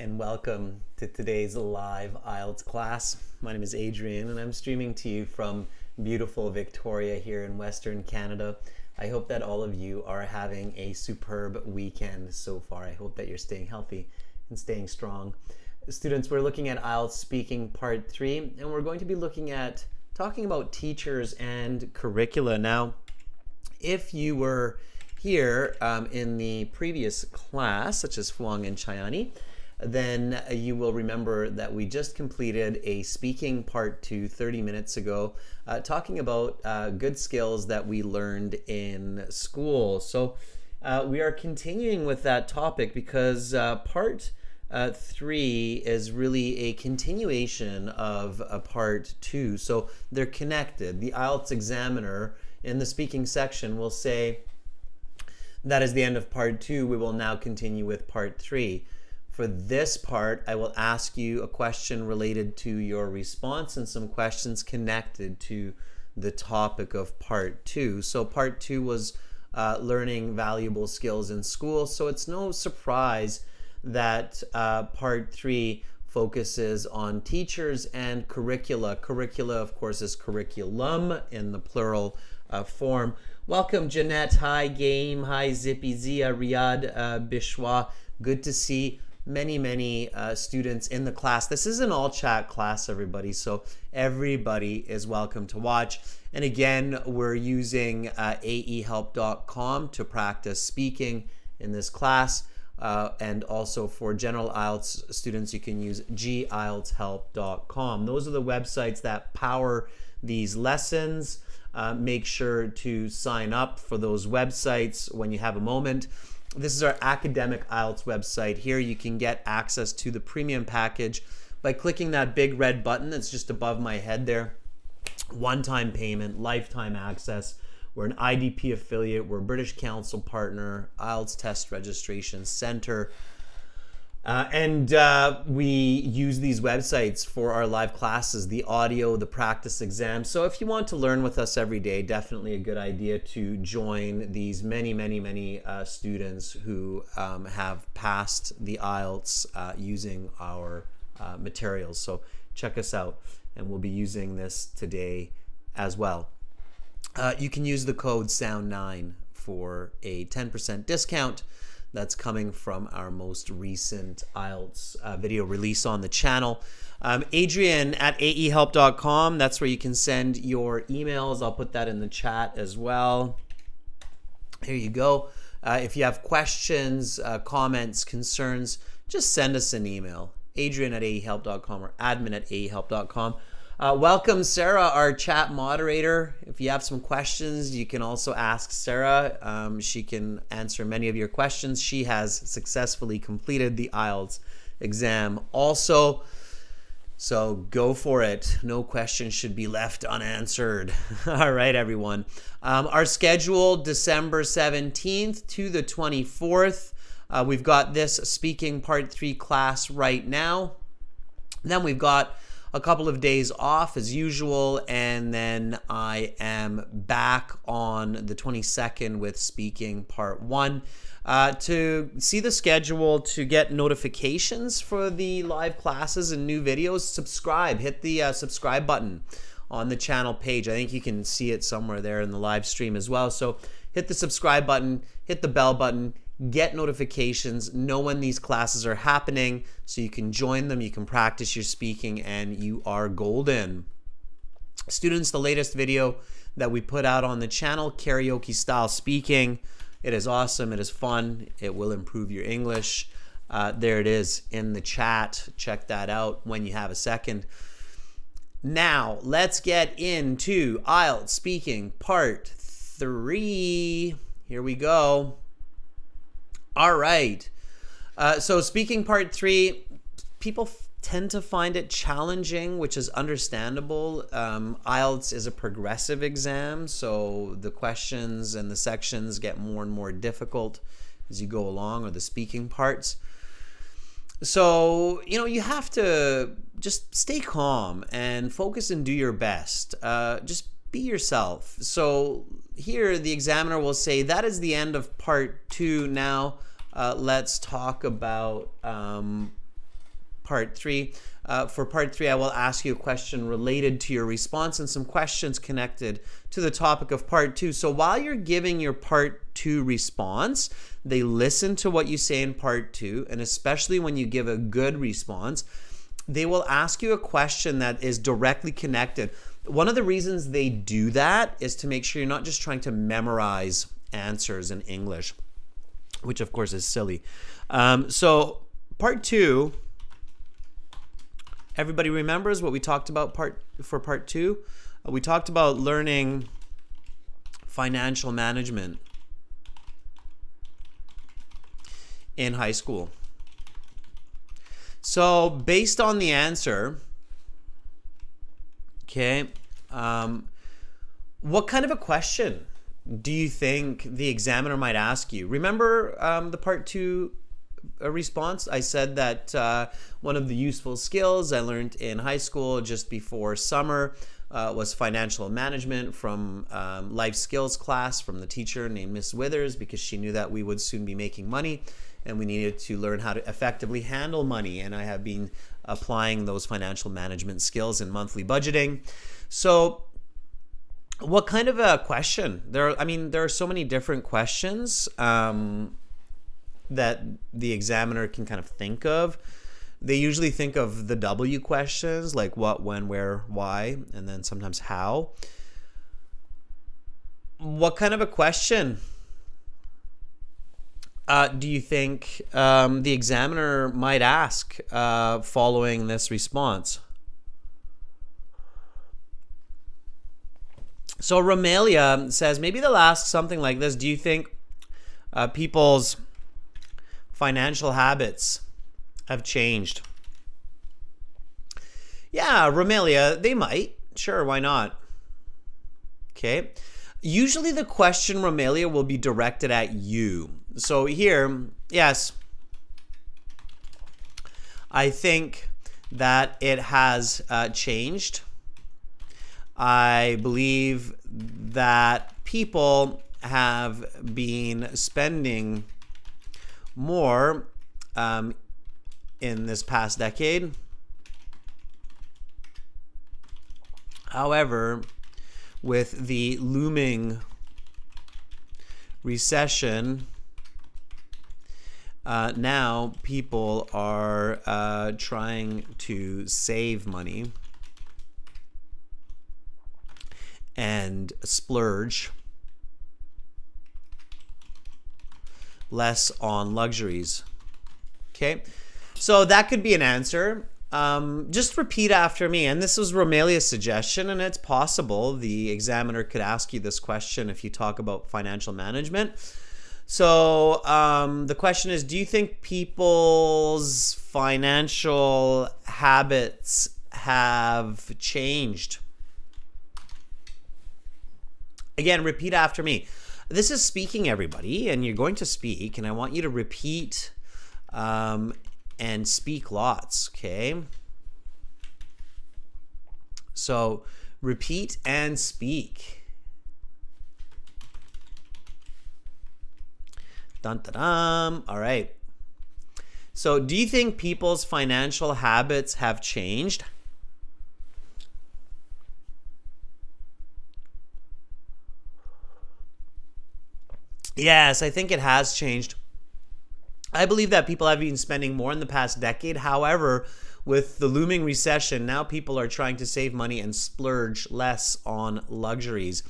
and welcome to today's live IELTS class. My name is Adrian and I'm streaming to you from beautiful Victoria here in Western Canada. I hope that all of you are having a superb weekend so far. I hope that you're staying healthy and staying strong. Students, we're looking at IELTS Speaking Part 3 and we're going to be talking about teachers and curricula. Now, if you were here in the previous class, such as Fuang and Chayani, then you will remember that we just completed a speaking part 2 30 minutes ago, talking about good skills that we learned in school. So we are continuing with that topic because part 3 is really a continuation of part 2. So they're connected. The IELTS examiner in the speaking section will say, that is the end of part 2. We will now continue with part 3. For this part, I will ask you a question related to your response and some questions connected to the topic of part 2. So part 2 was learning valuable skills in school. So it's no surprise that part 3 focuses on teachers and curricula. Curricula, of course, is curriculum in the plural form. Welcome, Jeanette. Hi, Game. Hi, Zippy, Zia, Riyadh, Bishwa. Good to see many students in the class. This is an all chat class, everybody, so everybody is welcome to watch. And again, we're using aehelp.com to practice speaking in this class. And also for general IELTS students, you can use gieltshelp.com. Those are the websites that power these lessons. Make sure to sign up for those websites when you have a moment. This is our academic IELTS website. Here you can get access to the premium package by clicking that big red button that's just above my head there. One-time payment, lifetime access. We're an IDP affiliate. We're a British Council partner, IELTS Test Registration Center. And we use these websites for our live classes, the audio, the practice exams. So if you want to learn with us every day, definitely a good idea to join these many students who have passed the IELTS using our materials. So check us out, and we'll be using this today as well. You can use the code SOUND9 for a 10% discount. That's coming from our most recent IELTS video release on the channel. Adrian at aehelp.com, that's where you can send your emails. I'll put that in the chat as well. Here you go. If you have questions, comments, concerns, just send us an email. Adrian at aehelp.com or admin at aehelp.com. Welcome, Sarah, our chat moderator. If you have some questions, you can also ask Sarah. She can answer many of your questions. She has successfully completed the IELTS exam also. So go for it. No question should be left unanswered. All right, everyone. Our schedule, December 17th to the 24th. We've got this speaking part 3 class right now. Then we've got a couple of days off as usual, and then I am back on the 22nd with speaking part 1. To see the schedule, to get notifications for the live classes and new videos, subscribe. Hit the subscribe button on the channel page. I think you can see it somewhere there in the live stream as well. So hit the subscribe button, hit the bell button, get notifications, know when these classes are happening so you can join them, you can practice your speaking, and you are golden. Students, the latest video that we put out on the channel, karaoke style speaking. It is awesome, it is fun, it will improve your English. There it is in the chat. Check that out when you have a second. Now, let's get into IELTS speaking part 3. Here we go. All right. So speaking part 3, people tend to find it challenging, which is understandable. IELTS is a progressive exam, so the questions and the sections get more and more difficult as you go along, or the speaking parts. So, you have to just stay calm and focus and do your best. Just be yourself. So here the examiner will say that is the end of part 2. Now let's talk about part 3. For part 3, I will ask you a question related to your response and some questions connected to the topic of part 2. So while you're giving your part 2 response, they listen to what you say in part 2, and especially when you give a good response, they will ask you a question that is directly connected. One of the reasons they do that is to make sure you're not just trying to memorize answers in English, which of course is silly. So part 2, everybody remembers what we talked about for part 2? We talked about learning financial management in high school. So based on the answer, okay, what kind of a question do you think the examiner might ask you? Remember the part 2 response? I said that one of the useful skills I learned in high school just before summer was financial management from life skills class from the teacher named Miss Withers, because she knew that we would soon be making money and we needed to learn how to effectively handle money. And I have been applying those financial management skills in monthly budgeting. So what kind of a question? There are so many different questions that the examiner can kind of think of. They usually think of the W questions, like what, when, where, why, and then sometimes how. What kind of a question do you think the examiner might ask following this response? So Romelia says, maybe they'll ask something like this. Do you think people's financial habits have changed? Yeah, Romelia, they might. Sure, why not? Okay. Usually the question, Romelia, will be directed at you. So here, yes, I think that it has changed. I believe that people have been spending more in this past decade. However, with the looming recession, now people are trying to save money and splurge less on luxuries. Okay, so that could be an answer. Just repeat after me. And this was Romelia's suggestion, and it's possible the examiner could ask you this question if you talk about financial management. So the question is, do you think people's financial habits have changed? Again, repeat after me. This is speaking, everybody, and you're going to speak, and I want you to repeat and speak lots, okay? So repeat and speak. Dun, dun, dun. All right. So do you think people's financial habits have changed? Yes, I think it has changed. I believe that people have been spending more in the past decade. However, with the looming recession, now people are trying to save money and splurge less on luxuries.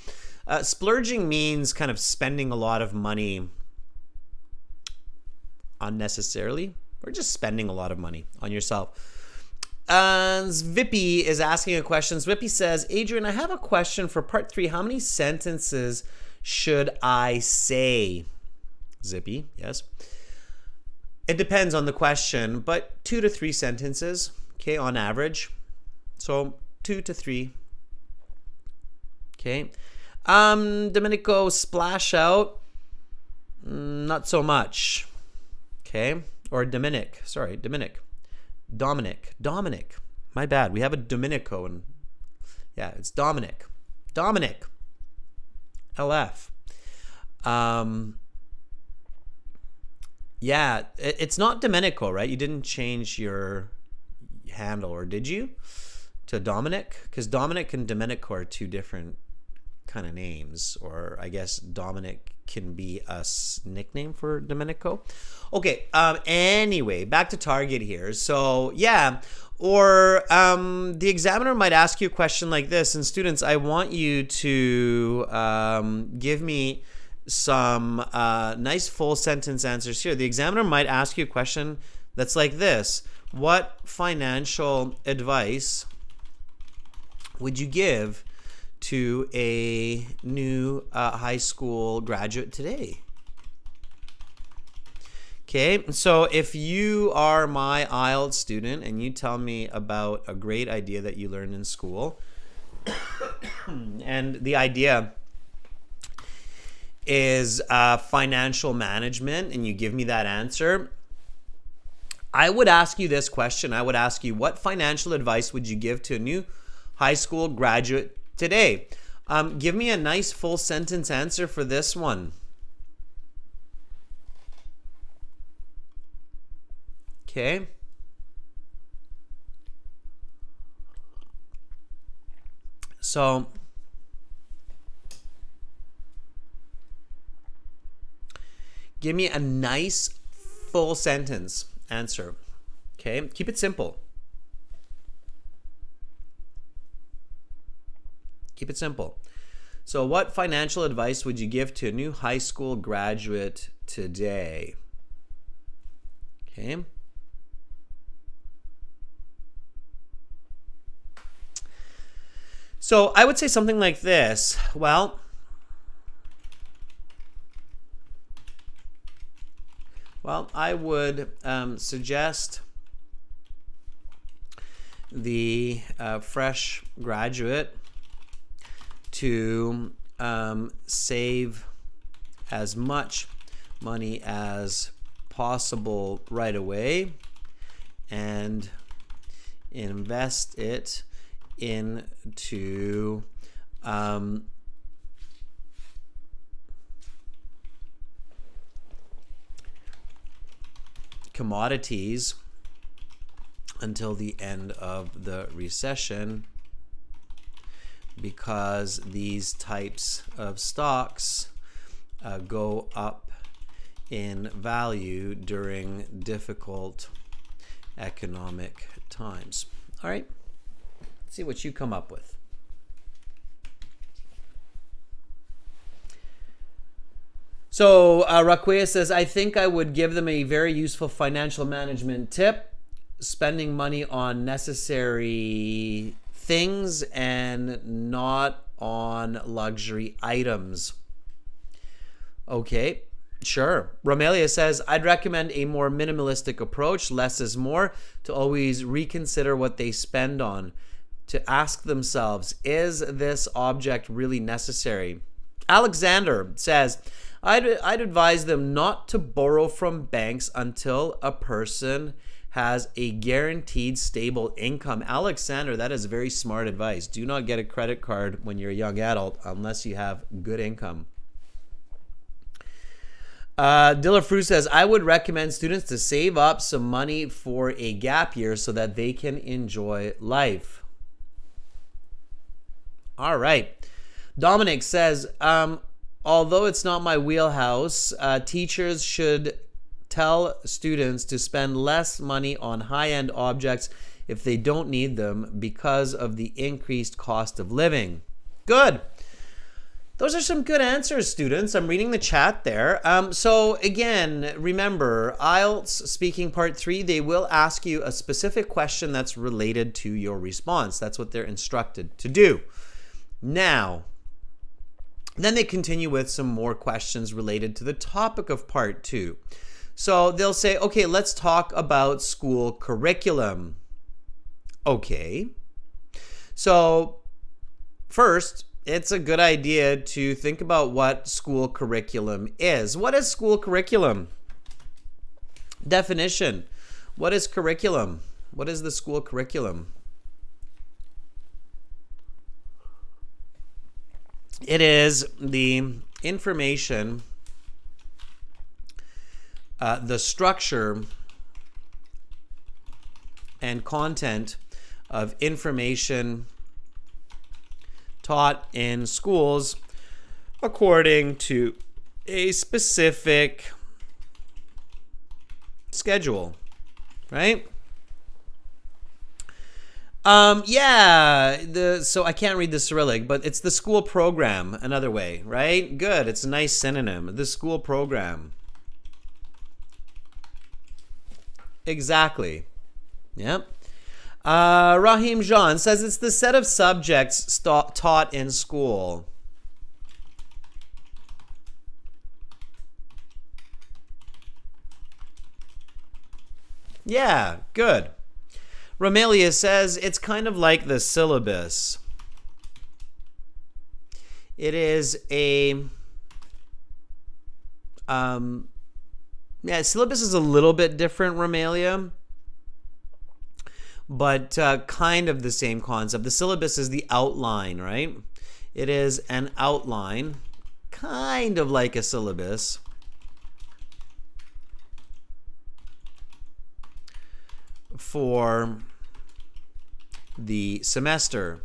Splurging means kind of spending a lot of money unnecessarily, or just spending a lot of money on yourself. Zvippy is asking a question. Zvippy says, Adrian, I have a question for part 3. How many sentences should I say? Zippy, yes. It depends on the question, but 2 to 3 sentences, okay, on average. So 2 to 3. Okay. Domenico, splash out. Not so much. Okay. Or Dominic. Dominic. My bad. We have a Domenico, and yeah, it's Dominic. LF. Yeah, it's not Domenico, right? You didn't change your handle, or did you? To Dominic? Because Dominic and Domenico are two different kind of names, or I guess Dominic can be a nickname for Domenico. Okay, anyway, back to target here. So yeah, or the examiner might ask you a question like this, and students, I want you to give me some nice full sentence answers here. The examiner might ask you a question that's like this: what financial advice would you give to a new high school graduate today? Okay, so if you are my IELTS student and you tell me about a great idea that you learned in school, and the idea is financial management, and you give me that answer, I would ask you this question. I would ask you, what financial advice would you give to a new high school graduate today? Give me a nice full sentence answer for this one. Okay. So give me a nice full sentence answer. Okay, keep it simple. Keep it simple. So what financial advice would you give to a new high school graduate today? Okay. So I would say something like this. Well, I would suggest the fresh graduate to save as much money as possible right away and invest it into commodities until the end of the recession, because these types of stocks go up in value during difficult economic times. All right, let's see what you come up with. So Raquea says, I think I would give them a very useful financial management tip: spending money on necessary things and not on luxury items. Okay, sure. Romelia says, I'd recommend a more minimalistic approach, less is more, to always reconsider what they spend on, to ask themselves, is this object really necessary? Alexander says, I'd advise them not to borrow from banks until a person has a guaranteed stable income. Alexander, that is very smart advice. Do not get a credit card when you're a young adult unless you have good income. Dillafru says, I would recommend students to save up some money for a gap year so that they can enjoy life. All right. Dominic says, although it's not my wheelhouse, teachers should tell students to spend less money on high-end objects if they don't need them because of the increased cost of living. Good. Those are some good answers, students. I'm reading the chat there. So again, remember, IELTS Speaking Part 3, they will ask you a specific question that's related to your response. That's what they're instructed to do. Now, then they continue with some more questions related to the topic of Part 2. So they'll say, okay, let's talk about school curriculum. Okay. So first, it's a good idea to think about what school curriculum is. What is school curriculum? Definition. What is curriculum? What is the school curriculum? It is the information, the structure and content of information taught in schools according to a specific schedule, right? So I can't read the Cyrillic, but it's the school program, another way, right? Good. It's a nice synonym. The school program. Exactly. Yep. Rahim Jean says it's the set of subjects taught in school. Yeah, good. Romelia says it's kind of like the syllabus. It is a syllabus is a little bit different, Romelia, but kind of the same concept. The syllabus is the outline, right? It is an outline, kind of like a syllabus, for the semester.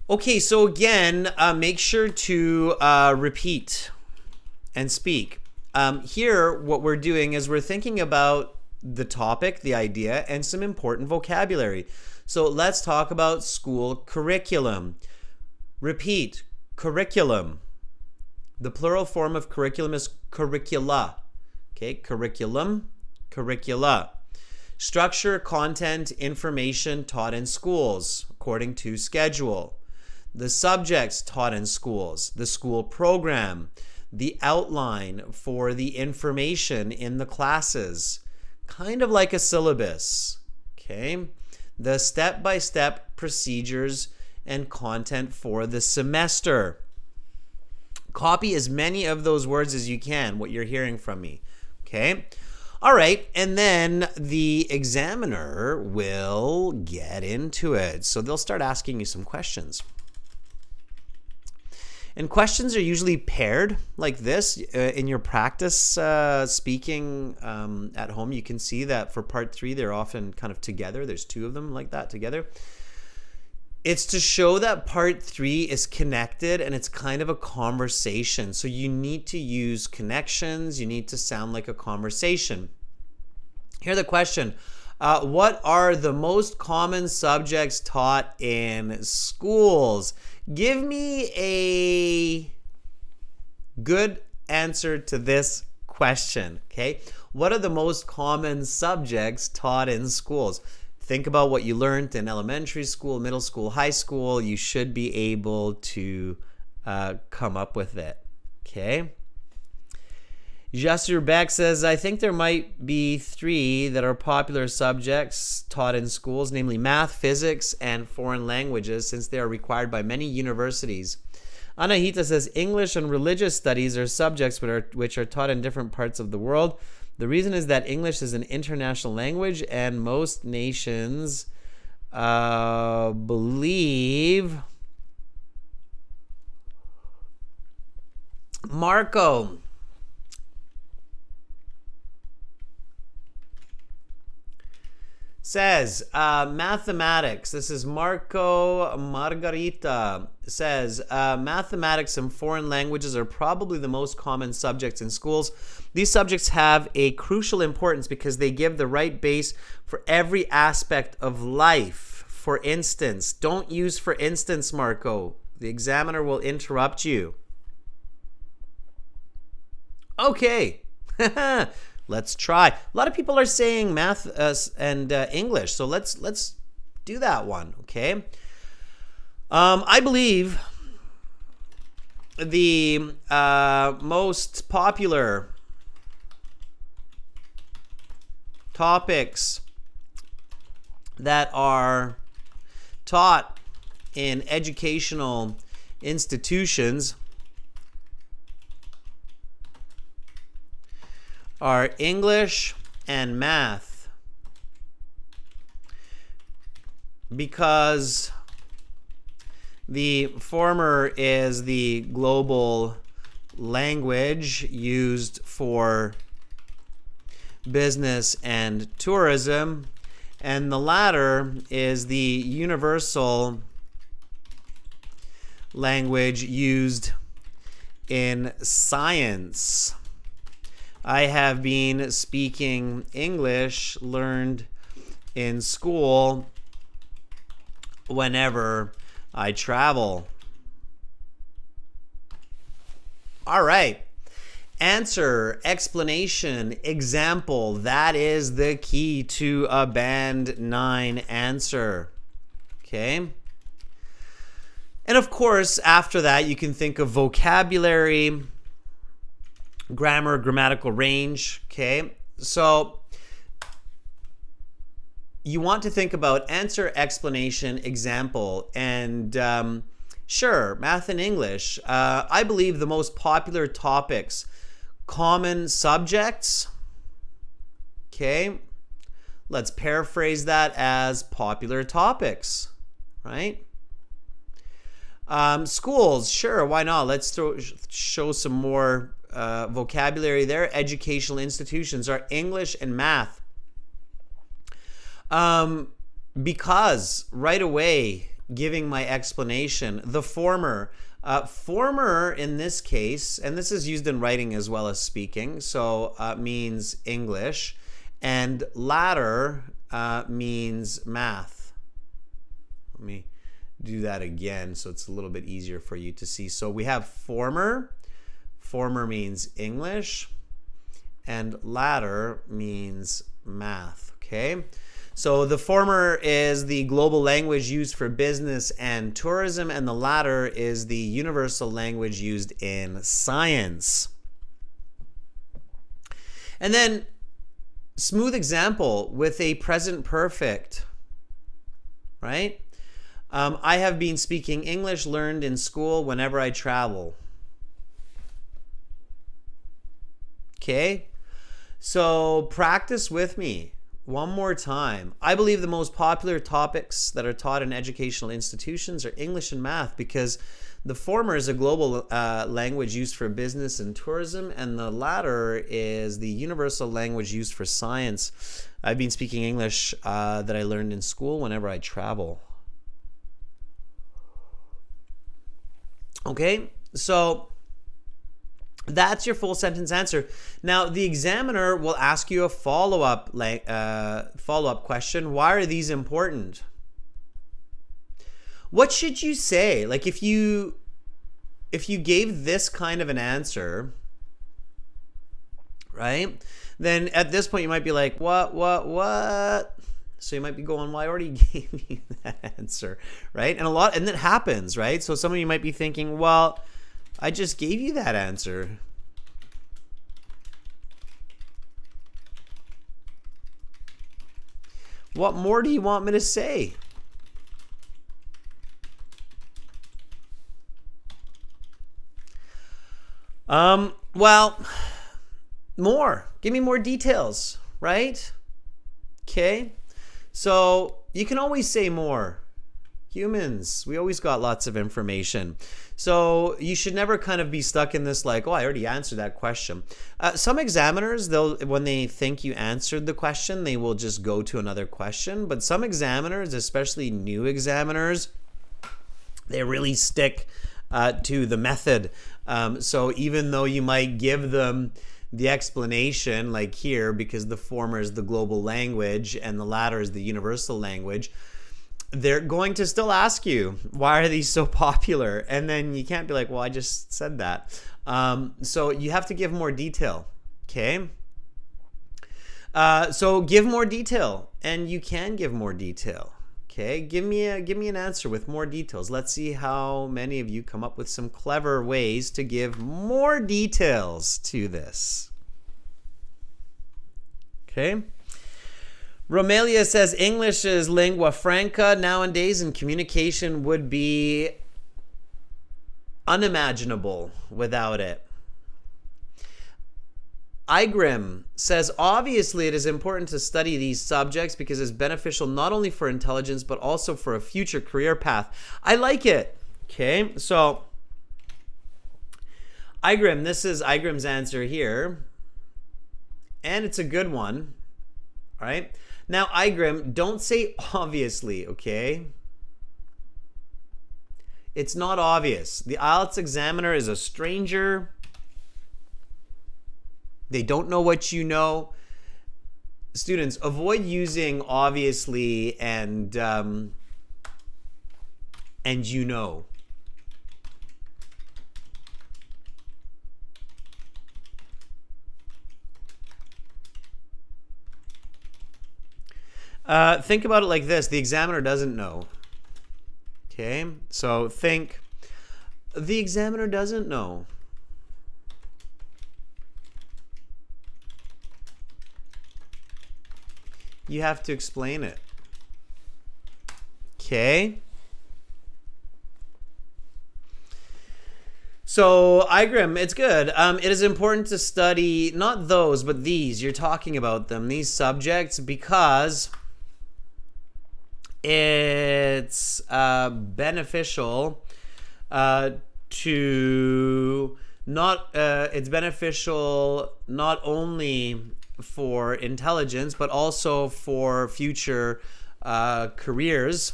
Okay, so again, make sure to repeat and speak. Here, what we're doing is we're thinking about the topic, the idea, and some important vocabulary. So let's talk about school curriculum. Repeat, curriculum. The plural form of curriculum is curricula. Okay, curriculum, curricula. Structure, content, information taught in schools according to schedule. The subjects taught in schools, the school program, the outline for the information in the classes, kind of like a syllabus. Okay, the step-by-step procedures and content for the semester. Copy as many of those words as you can, what you're hearing from me. Okay. All right. And then the examiner will get into it. So they'll start asking you some questions. And questions are usually paired like this. In your practice speaking at home, you can see that for part 3, they're often kind of together. There's 2 of them like that together. It's to show that part 3 is connected and it's kind of a conversation. So you need to use connections. You need to sound like a conversation. Here's the question. What are the most common subjects taught in schools? Give me a good answer to this question, okay? What are the most common subjects taught in schools? Think about what you learned in elementary school, middle school, high school. You should be able to come up with it. Okay. Jasur Beck says, I think there might be 3 that are popular subjects taught in schools, namely math, physics, and foreign languages, since they are required by many universities. Anahita says, English and religious studies are subjects which are taught in different parts of the world. The reason is that English is an international language and most nations believe. Marco says, mathematics. This is Marco Margarita. Says, mathematics and foreign languages are probably the most common subjects in schools. These subjects have a crucial importance because they give the right base for every aspect of life. For instance, don't use for instance, Marco. The examiner will interrupt you. Okay. Let's try. A lot of people are saying math and English, so let's do that one, okay? I believe the most popular topics that are taught in educational institutions are English and math, because the former is the global language used for business and tourism, and the latter is the universal language used in science. I have been speaking English learned in school whenever I travel. All right. Answer, explanation, example. That is the key to a Band 9 answer. Okay. And of course, after that, you can think of vocabulary, grammar, grammatical range. Okay. So you want to think about answer, explanation, example, and sure, math and English. I believe the most popular topics, common subjects. Okay, let's paraphrase that as popular topics, right? Schools, sure, why not? Let's show some more vocabulary there. Educational institutions are English and math. Because right away, giving my explanation, the former in this case, and this is used in writing as well as speaking, so means English, and latter means math. Let me do that again so it's a little bit easier for you to see. So we have former means English, and latter means math. Okay. So the former is the global language used for business and tourism, and the latter is the universal language used in science. And then smooth example with a present perfect, right? I have been speaking English learned in school whenever I travel. Okay? So practice with me. One more time. I believe the most popular topics that are taught in educational institutions are English and math, because the former is a global language used for business and tourism, and the latter is the universal language used for science. I've been speaking English that I learned in school whenever I travel. Okay, so that's your full sentence answer. Now, the examiner will ask you a follow-up question. Why are these important? What should you say? Like if you gave this kind of an answer, right? Then at this point you might be like, what? So you might be going, well, I already gave you that answer, right? And that happens, right? So some of you might be thinking, well, I just gave you that answer. What more do you want me to say? Well, more. Give me more details, right? Okay. So you can always say more. Humans, we always got lots of information. So you should never kind of be stuck in this like, oh, I already answered that question. Some examiners, when they think you answered the question, they will just go to another question. But some examiners, especially new examiners, they really stick to the method. So even though you might give them the explanation, like here, because the former is the global language and the latter is the universal language, they're going to still ask you, why are these so popular? And then you can't be like, well, I just said that. So you have to give more detail, okay? So give more detail, and you can give more detail, okay? Give me an answer with more details. Let's see how many of you come up with some clever ways to give more details to this. Okay? Romelia says English is lingua franca nowadays, and communication would be unimaginable without it. Igrim says, obviously it is important to study these subjects because it's beneficial not only for intelligence but also for a future career path. I like it. Okay, so Igrim, this is Igrim's answer here. and it's a good one. All right. Now, Igrim, don't say obviously, okay? It's not obvious. The IELTS examiner is a stranger. They don't know what you know. Students, avoid using obviously and you know. Think about it like this. The examiner doesn't know. Okay, so think, the examiner doesn't know. You have to explain it. Okay. So, Igrim, it's good. It is important to study, not those, but these. You're talking about them, these subjects, because it's beneficial to not, it's beneficial not only for intelligence, but also for future careers.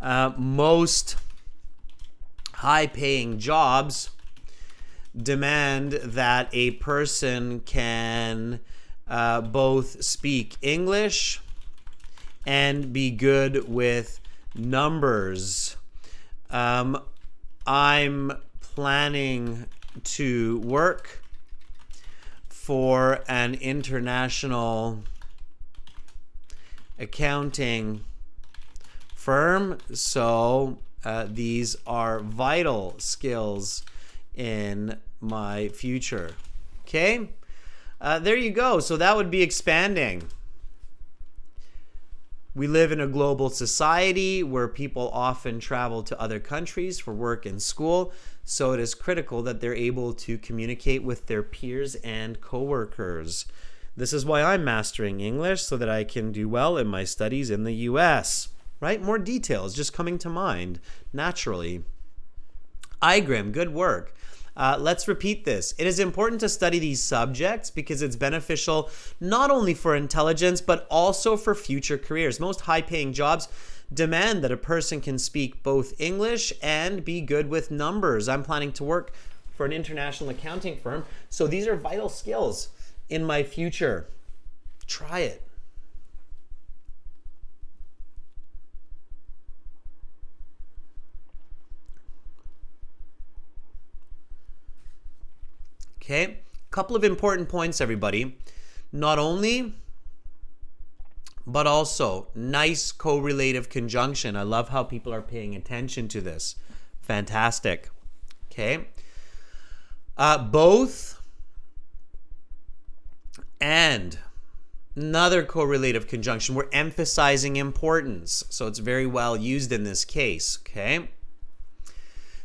Most high-paying jobs demand that a person can both speak English and be good with numbers. I'm planning to work for an international accounting firm, so these are vital skills in my future. Okay, there you go. So that would be expanding. We live in a global society where people often travel to other countries for work and school, so it is critical that they're able to communicate with their peers and coworkers. This is why I'm mastering English, so that I can do well in my studies in the US. Right? More details just coming to mind naturally. Igrim, good work. Let's repeat this. It is important to study these subjects because it's beneficial not only for intelligence, but also for future careers. Most high-paying jobs demand that a person can speak both English and be good with numbers. I'm planning to work for an international accounting firm, so these are vital skills in my future. Try it. Okay, couple of important points, everybody. Not only, but also, nice correlative conjunction. I love how people are paying attention to this. Fantastic. Okay. Both and another correlative conjunction. We're emphasizing importance, so it's very well used in this case. Okay.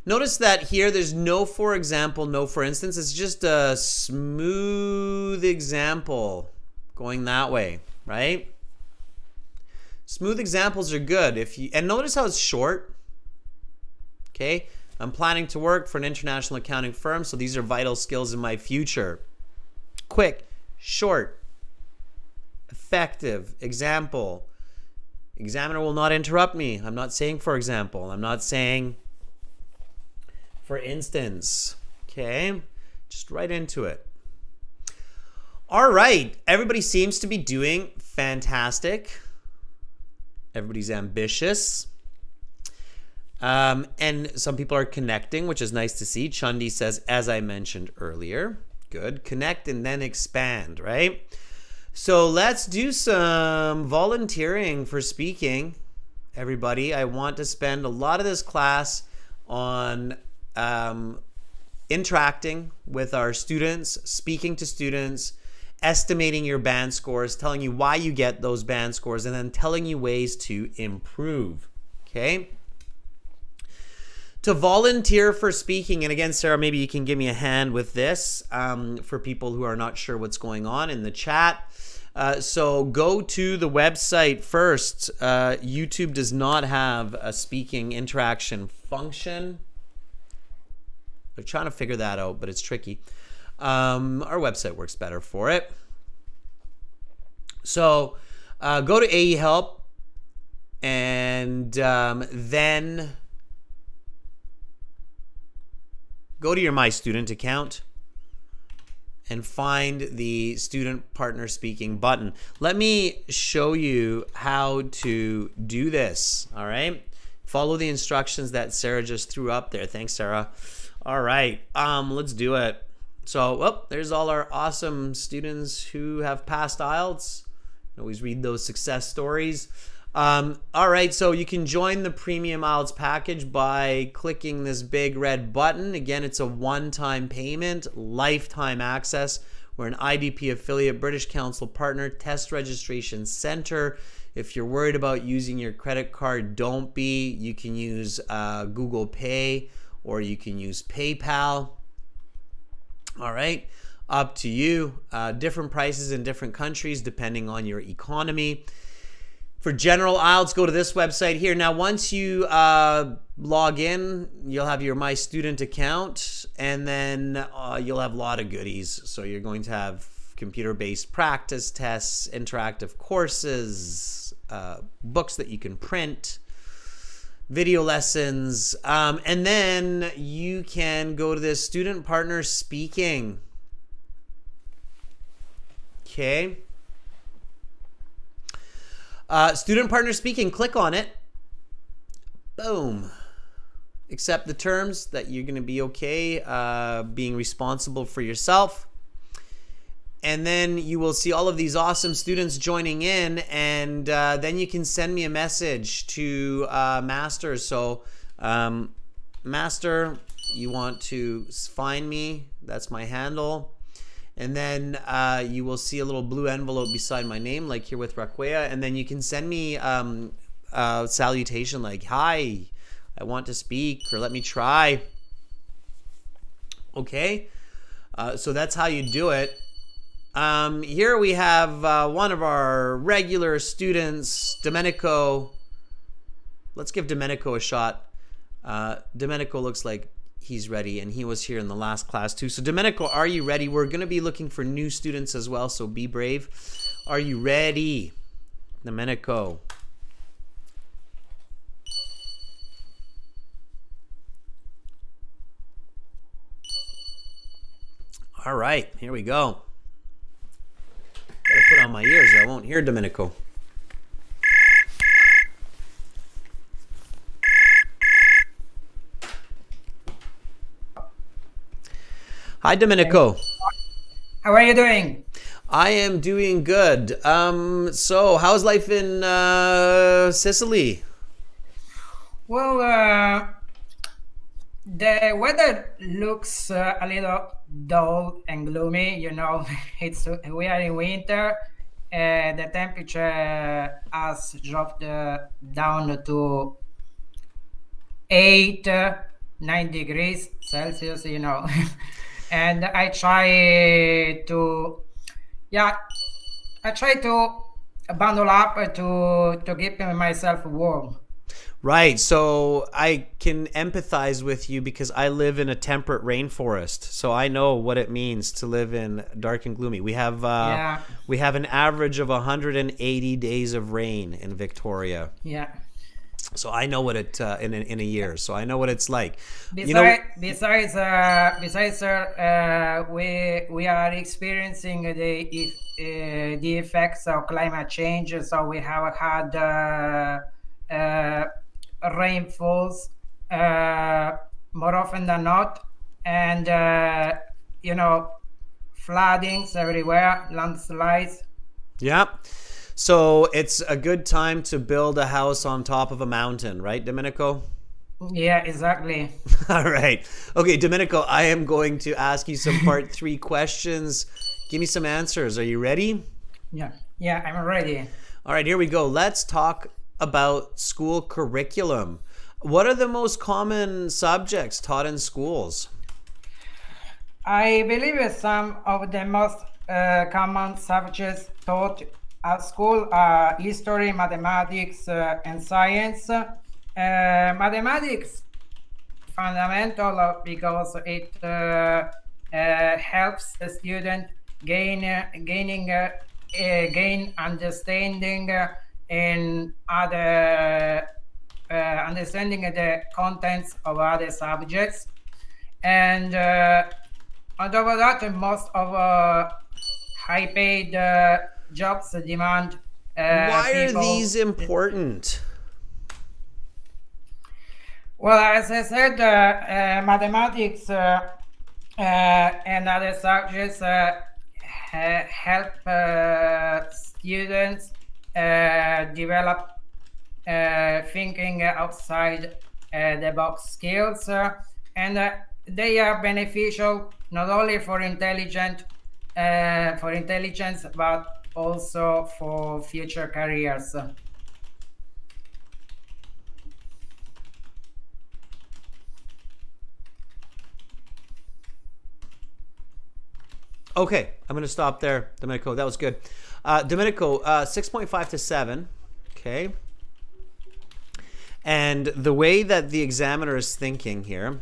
Notice that here there's no for example, no for instance. It's just a smooth example going that way, right? Smooth examples are good. And notice how it's short. Okay, I'm planning to work for an international accounting firm, so these are vital skills in my future. Quick, short, effective example. Examiner will not interrupt me. I'm not saying for example. I'm not saying for instance. Okay, just right into it. All right, everybody seems to be doing fantastic. Everybody's ambitious. And some people are connecting, which is nice to see. Chundi says, as I mentioned earlier. Good. Connect and then expand, right? So let's do some volunteering for speaking, everybody. I want to spend a lot of this class on interacting with our students, speaking to students, estimating your band scores, telling you why you get those band scores, and then telling you ways to improve. Okay? To volunteer for speaking, and again, Sarah, maybe you can give me a hand with this for people who are not sure what's going on in the chat. So go to the website first. YouTube does not have a speaking interaction function. They're trying to figure that out, but it's tricky. Our website works better for it. So go to AE Help and then go to your My Student account and find the Student Partner Speaking button. Let me show you how to do this, all right? Follow the instructions that Sarah just threw up there. Thanks, Sarah. All right, let's do it. So, there's all our awesome students who have passed IELTS. Always read those success stories. All right, so you can join the Premium IELTS package by clicking this big red button. Again, it's a one-time payment, lifetime access. We're an IDP affiliate, British Council partner, test registration center. If you're worried about using your credit card, don't be. You can use Google Pay or you can use PayPal. All right, up to you. Different prices in different countries depending on your economy. For general IELTS, go to this website here. Now, once you log in, you'll have your My Student account, and then you'll have a lot of goodies. So you're going to have computer-based practice tests, interactive courses, books that you can print, video lessons, and then you can go to this Student Partner Speaking. Okay. Student Partner Speaking, click on it. Boom. Accept the terms that you're going to be okay being responsible for yourself. And then you will see all of these awesome students joining in, and then you can send me a message to Master. So Master, you want to find me. That's my handle. And then you will see a little blue envelope beside my name, like here with Raquea. And then you can send me a salutation like, hi, I want to speak, or let me try. Okay, so that's how you do it. Here we have one of our regular students, Domenico. Let's give Domenico a shot. Domenico looks like he's ready, and he was here in the last class too. So Domenico, are you ready? We're going to be looking for new students as well, so be brave. Are you ready, Domenico? All right, here we go. Gotta put on my ears or I won't hear Domenico. Hi, Domenico. How are you doing? I am doing good. So how's life in Sicily? Well, the weather looks a little dull and gloomy. You know, we are in winter. The temperature has dropped down to 9 degrees Celsius. You know. And I try to bundle up to keep myself warm. Right. So I can empathize with you because I live in a temperate rainforest. So I know what it means to live in dark and gloomy. We have an average of 180 days of rain in Victoria. Yeah. So I know what it in a year. So I know what it's like. Besides, we are experiencing the effects of climate change. So we have had rainfalls more often than not, and floodings everywhere, landslides. Yeah. So it's a good time to build a house on top of a mountain, right, Domenico? Yeah, exactly. All right. Okay, Domenico, I am going to ask you some part 3 questions. Give me some answers. Are you ready? Yeah, I'm ready. All right, here we go. Let's talk about school curriculum. What are the most common subjects taught in schools? I believe some of the most common subjects taught at school are history, mathematics, and science. Mathematics fundamental because it helps the student gain understanding in other understanding the contents of other subjects. And on top of that, most of high-paid jobs demand Why are people. these important? Well, as I said, mathematics and other subjects help students develop thinking outside the box skills, and they are beneficial not only for intelligence, but also for future careers. Okay, I'm going to stop there, Domenico. That was good. Domenico, 6.5 to 7. Okay. And the way that the examiner is thinking here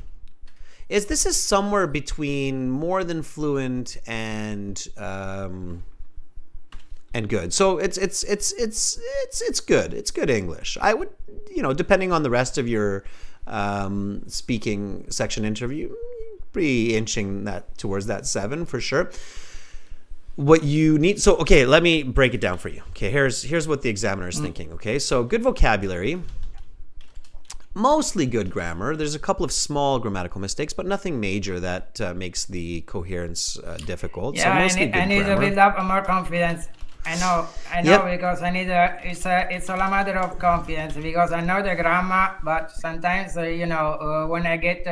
is this is somewhere between more than fluent and good. So it's good. It's good English. I would, depending on the rest of your speaking section interview, be inching that towards that 7 for sure. What you need, so okay, let me break it down for you. Okay, here's what the examiner is thinking. Okay, so good vocabulary, mostly good grammar. There's a couple of small grammatical mistakes, but nothing major that makes the coherence difficult. Yeah, so mostly I need to build up more confidence. I know, Yep. because it's all a matter of confidence, because I know the grammar, but sometimes, when I get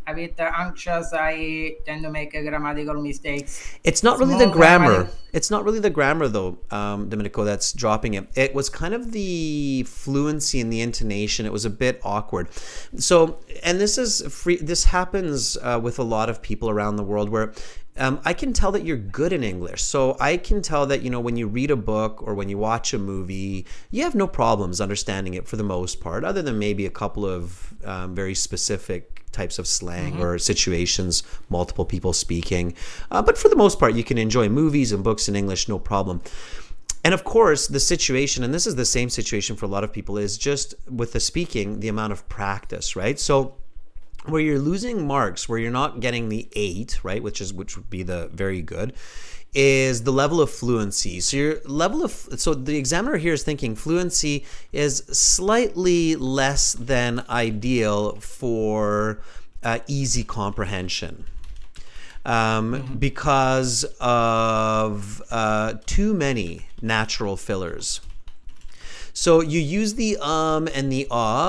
a bit anxious, I tend to make grammatical mistakes. It's not really Small the grammar. grammatical- It's not really the grammar though, Domenico, that's dropping it. It was kind of the fluency and the intonation. It was a bit awkward. So, and this is free. This happens with a lot of people around the world where I can tell that you're good in English. So I can tell that, when you read a book or when you watch a movie, you have no problems understanding it for the most part, other than maybe a couple of very specific types of slang or situations, multiple people speaking. But for the most part, you can enjoy movies and books in English, no problem. And of course, the situation, and this is the same situation for a lot of people, is just with the speaking, the amount of practice, right? So where you're losing marks, where you're not getting the 8, right, which would be the very good, is the level of fluency. So so the examiner here is thinking fluency is slightly less than ideal for easy comprehension. Because of too many natural fillers. So you use the and the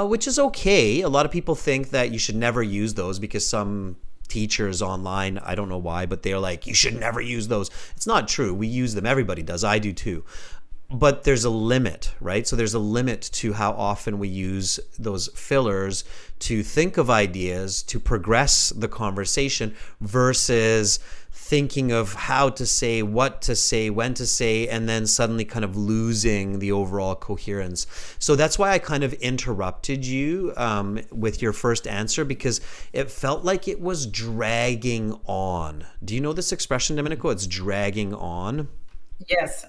which is okay. A lot of people think that you should never use those because some teachers online, I don't know why, but they're like, you should never use those. It's not true. We use them. Everybody does. I do too. But there's a limit, right? So there's a limit to how often we use those fillers to think of ideas, to progress the conversation versus thinking of how to say, what to say, when to say, and then suddenly kind of losing the overall coherence. So that's why I kind of interrupted you with your first answer, because it felt like it was dragging on. Do you know this expression, Domenico? It's dragging on. Yes,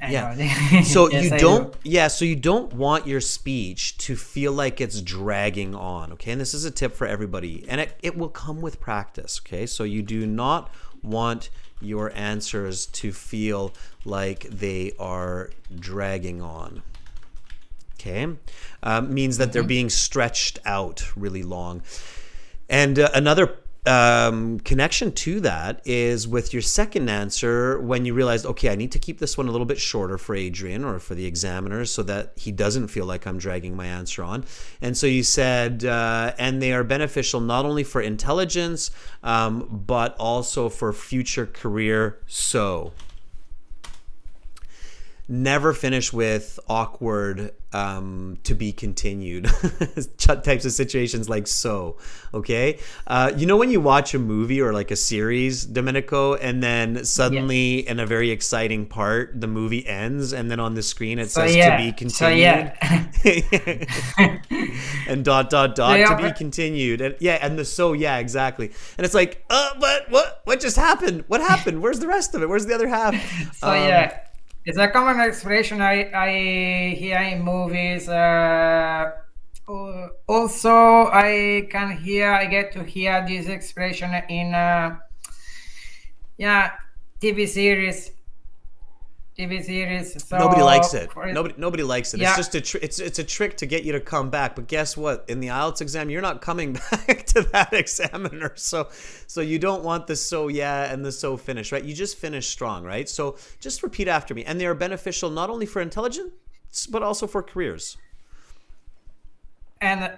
I know. So Yes, you I don't, do. so you don't want your speech to feel like it's dragging on, okay? And this is a tip for everybody, and it will come with practice, okay? So you do not want your answers to feel like they are dragging on, okay? Means that they're being stretched out really long. And another connection to that is with your second answer, when you realized, okay, I need to keep this one a little bit shorter for Adrian or for the examiner so that he doesn't feel like I'm dragging my answer on. And so you said, and they are beneficial not only for intelligence, but also for future career. So never finish with awkward to be continued types of situations like so. Okay. You know when you watch a movie or like a series, Domenico, and then suddenly in a very exciting part, the movie ends and then on the screen it says to be continued. And dot to be continued. And and the exactly. And it's like, but what just happened? What happened? Where's the rest of it? Where's the other half? It's a common expression I hear in movies. Also, I get to hear this expression in TV series. So nobody likes it. Nobody likes it. Yeah. It's just it's a trick to get you to come back. But guess what? In the IELTS exam, you're not coming back to that examiner. So you don't want the so and the so finish, right? You just finish strong, right? So just repeat after me. And they are beneficial not only for intelligence, but also for careers. And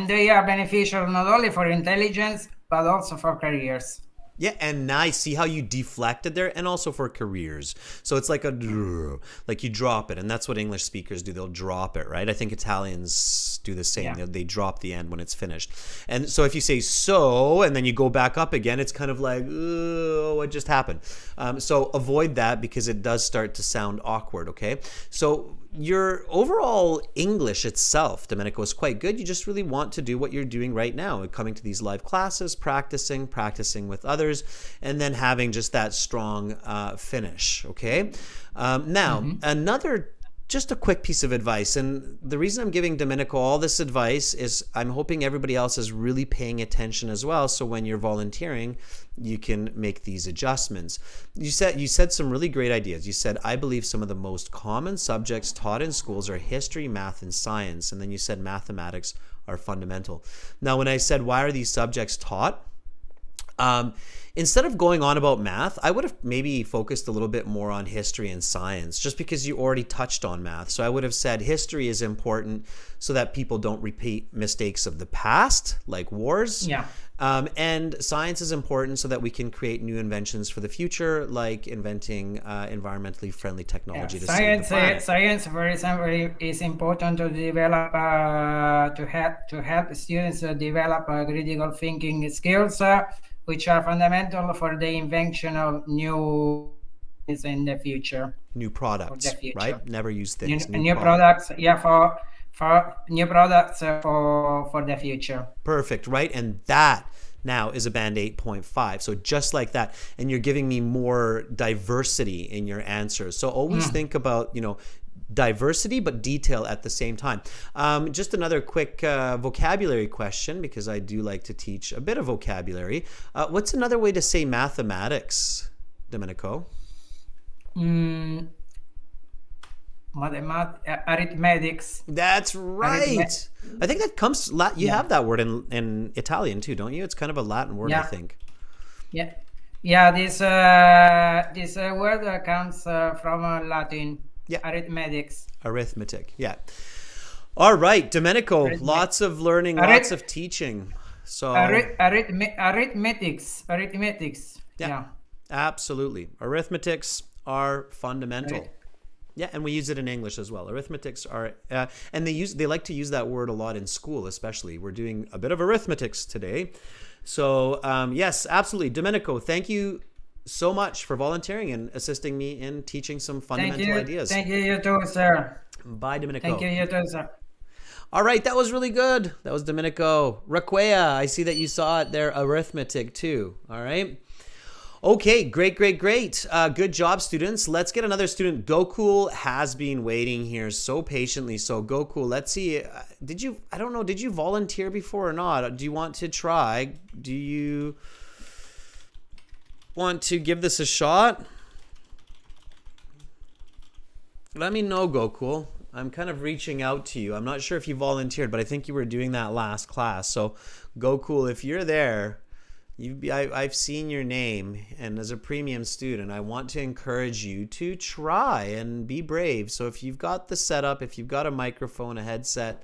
they are beneficial not only for intelligence, but also for careers. Yeah, and nice. See how you deflected there? And also for careers. So it's like like you drop it. And that's what English speakers do. They'll drop it, right? I think Italians do the same. Yeah. They drop the end when it's finished. And so if you say so, and then you go back up again, it's kind of like, what just happened? So avoid that because it does start to sound awkward, okay? So your overall English itself, Domenico, is quite good. You just really want to do what you're doing right now, coming to these live classes, practicing with others, and then having just that strong finish, okay? Now, just a quick piece of advice, and the reason I'm giving Domenico all this advice is I'm hoping everybody else is really paying attention as well, so when you're volunteering, you can make these adjustments. You said some really great ideas. You said, I believe some of the most common subjects taught in schools are history, math, and science, and then you said mathematics are fundamental. Now, when I said, why are these subjects taught? Instead of going on about math, I would have maybe focused a little bit more on history and science, just because you already touched on math. So I would have said history is important so that people don't repeat mistakes of the past, like wars. Yeah. And science is important so that we can create new inventions for the future, like inventing environmentally friendly technology to save the planet. Science, for example, is important to develop, to help students develop critical thinking skills, which are fundamental for the invention of new things in the future. New products, right? Never use things. New products, for new products for the future. Perfect, right? And that now is a band 8.5. So just like that, and you're giving me more diversity in your answers. So always think about, diversity but detail at the same time. Just another quick vocabulary question, because I do like to teach a bit of vocabulary. What's another way to say mathematics, Domenico? Arithmetics. That's right. I think that comes. You have that word in Italian too, don't you? It's kind of a Latin word, I think. Yeah. This word comes from Latin. Yeah. Arithmetics. Arithmetic. Yeah. All right, Domenico. Lots of learning, lots of teaching. So arithmetics. Yeah. Absolutely. Arithmetics are fundamental. Yeah, and we use it in English as well. Arithmetics are, and they like to use that word a lot in school, especially. We're doing a bit of arithmetics today. So yes, absolutely. Domenico, thank you so much for volunteering and assisting me in teaching some fundamental ideas. Thank you, you too, sir. Bye, Domenico. Thank you, you too, sir. All right, that was really good. That was Domenico. Raquea, I see that you saw it there, arithmetic too. All right. Okay, great. Good job, students. Let's get another student. Gokul has been waiting here so patiently. So Gokul, let's see. Did you volunteer before or not? Do you want to try? Do you want to give this a shot? Let me know, Gokul. I'm kind of reaching out to you. I'm not sure if you volunteered, but I think you were doing that last class. So Gokul, if you're there, I've seen your name, and as a premium student, I want to encourage you to try and be brave. So if you've got the setup, if you've got a microphone, a headset,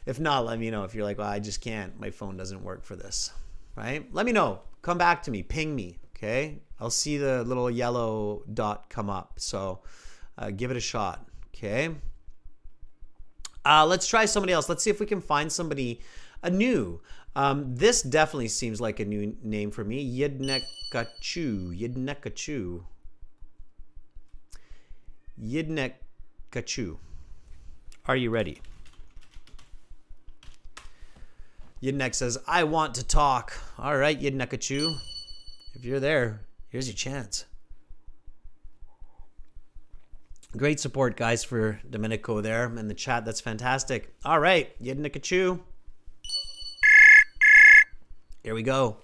if not, let me know. If you're like, well, I just can't, my phone doesn't work for this, right? Let me know. Come back to me, ping me, okay? I'll see the little yellow dot come up. So Give it a shot. Okay. Let's try somebody else. Let's see if we can find somebody new. This definitely seems like a new name for me. Yidnekachu. Yidnekachu. Yidnekachu. Are you ready? Yidnek says, I want to talk. All right, Yidnekachu. If you're there, here's your chance. Great support, guys, for Domenico there in the chat. That's fantastic. All right, Yidnekachu. Here we go.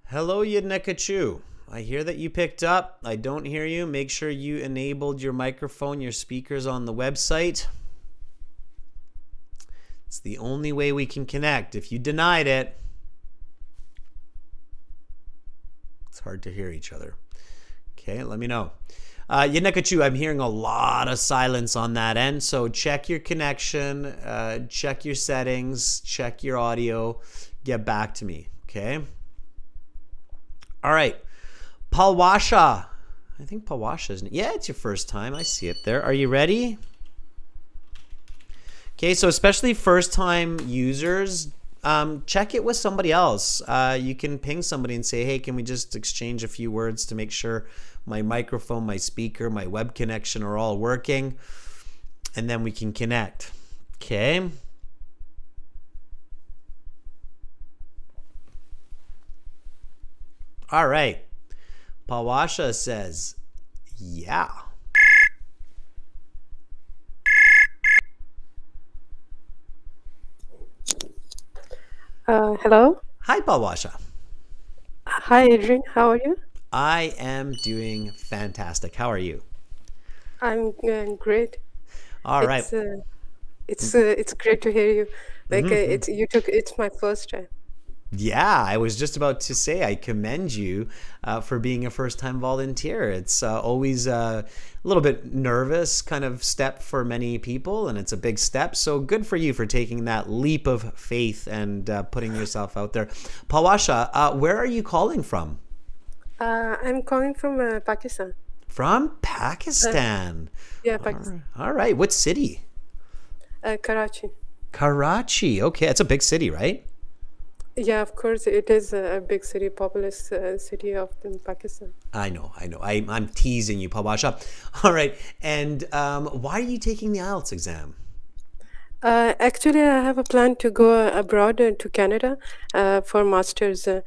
Hello, Yidnekachu. I hear that you picked up. I don't hear you. Make sure you enabled your microphone, your speakers on the website. It's the only way we can connect. If you denied it, it's hard to hear each other. Okay, let me know. Yidnekachu, I'm hearing a lot of silence on that end, so check your connection, check your settings, check your audio, get back to me, okay? All right, Palwasha. I think Palwasha is, yeah, it's your first time. I see it there. Are you ready? Okay, so especially first-time users, check it with somebody else. You can ping somebody and say, hey, can we just exchange a few words to make sure my microphone, my speaker, my web connection are all working, and then we can connect. Okay. All right. Pawasha says, yeah. Hello. Hi, Pawasha. Hi, Adrian. How are you? I am doing fantastic. How are you? I'm great. All right. It's great to hear you. It's my first time. Yeah, I was just about to say I commend you for being a first-time volunteer. It's always a little bit nervous kind of step for many people, and it's a big step. So good for you for taking that leap of faith and putting yourself out there. Pawasha, where are you calling from? I'm calling from Pakistan. From Pakistan. Yeah, Pakistan. All right. What city? Karachi. Karachi. Okay, it's a big city, right? Yeah, of course, it is a big city, populous city of Pakistan. I know. I'm teasing you, Pawasha. All right. And why are you taking the IELTS exam? Actually, I have a plan to go abroad to Canada for masters. So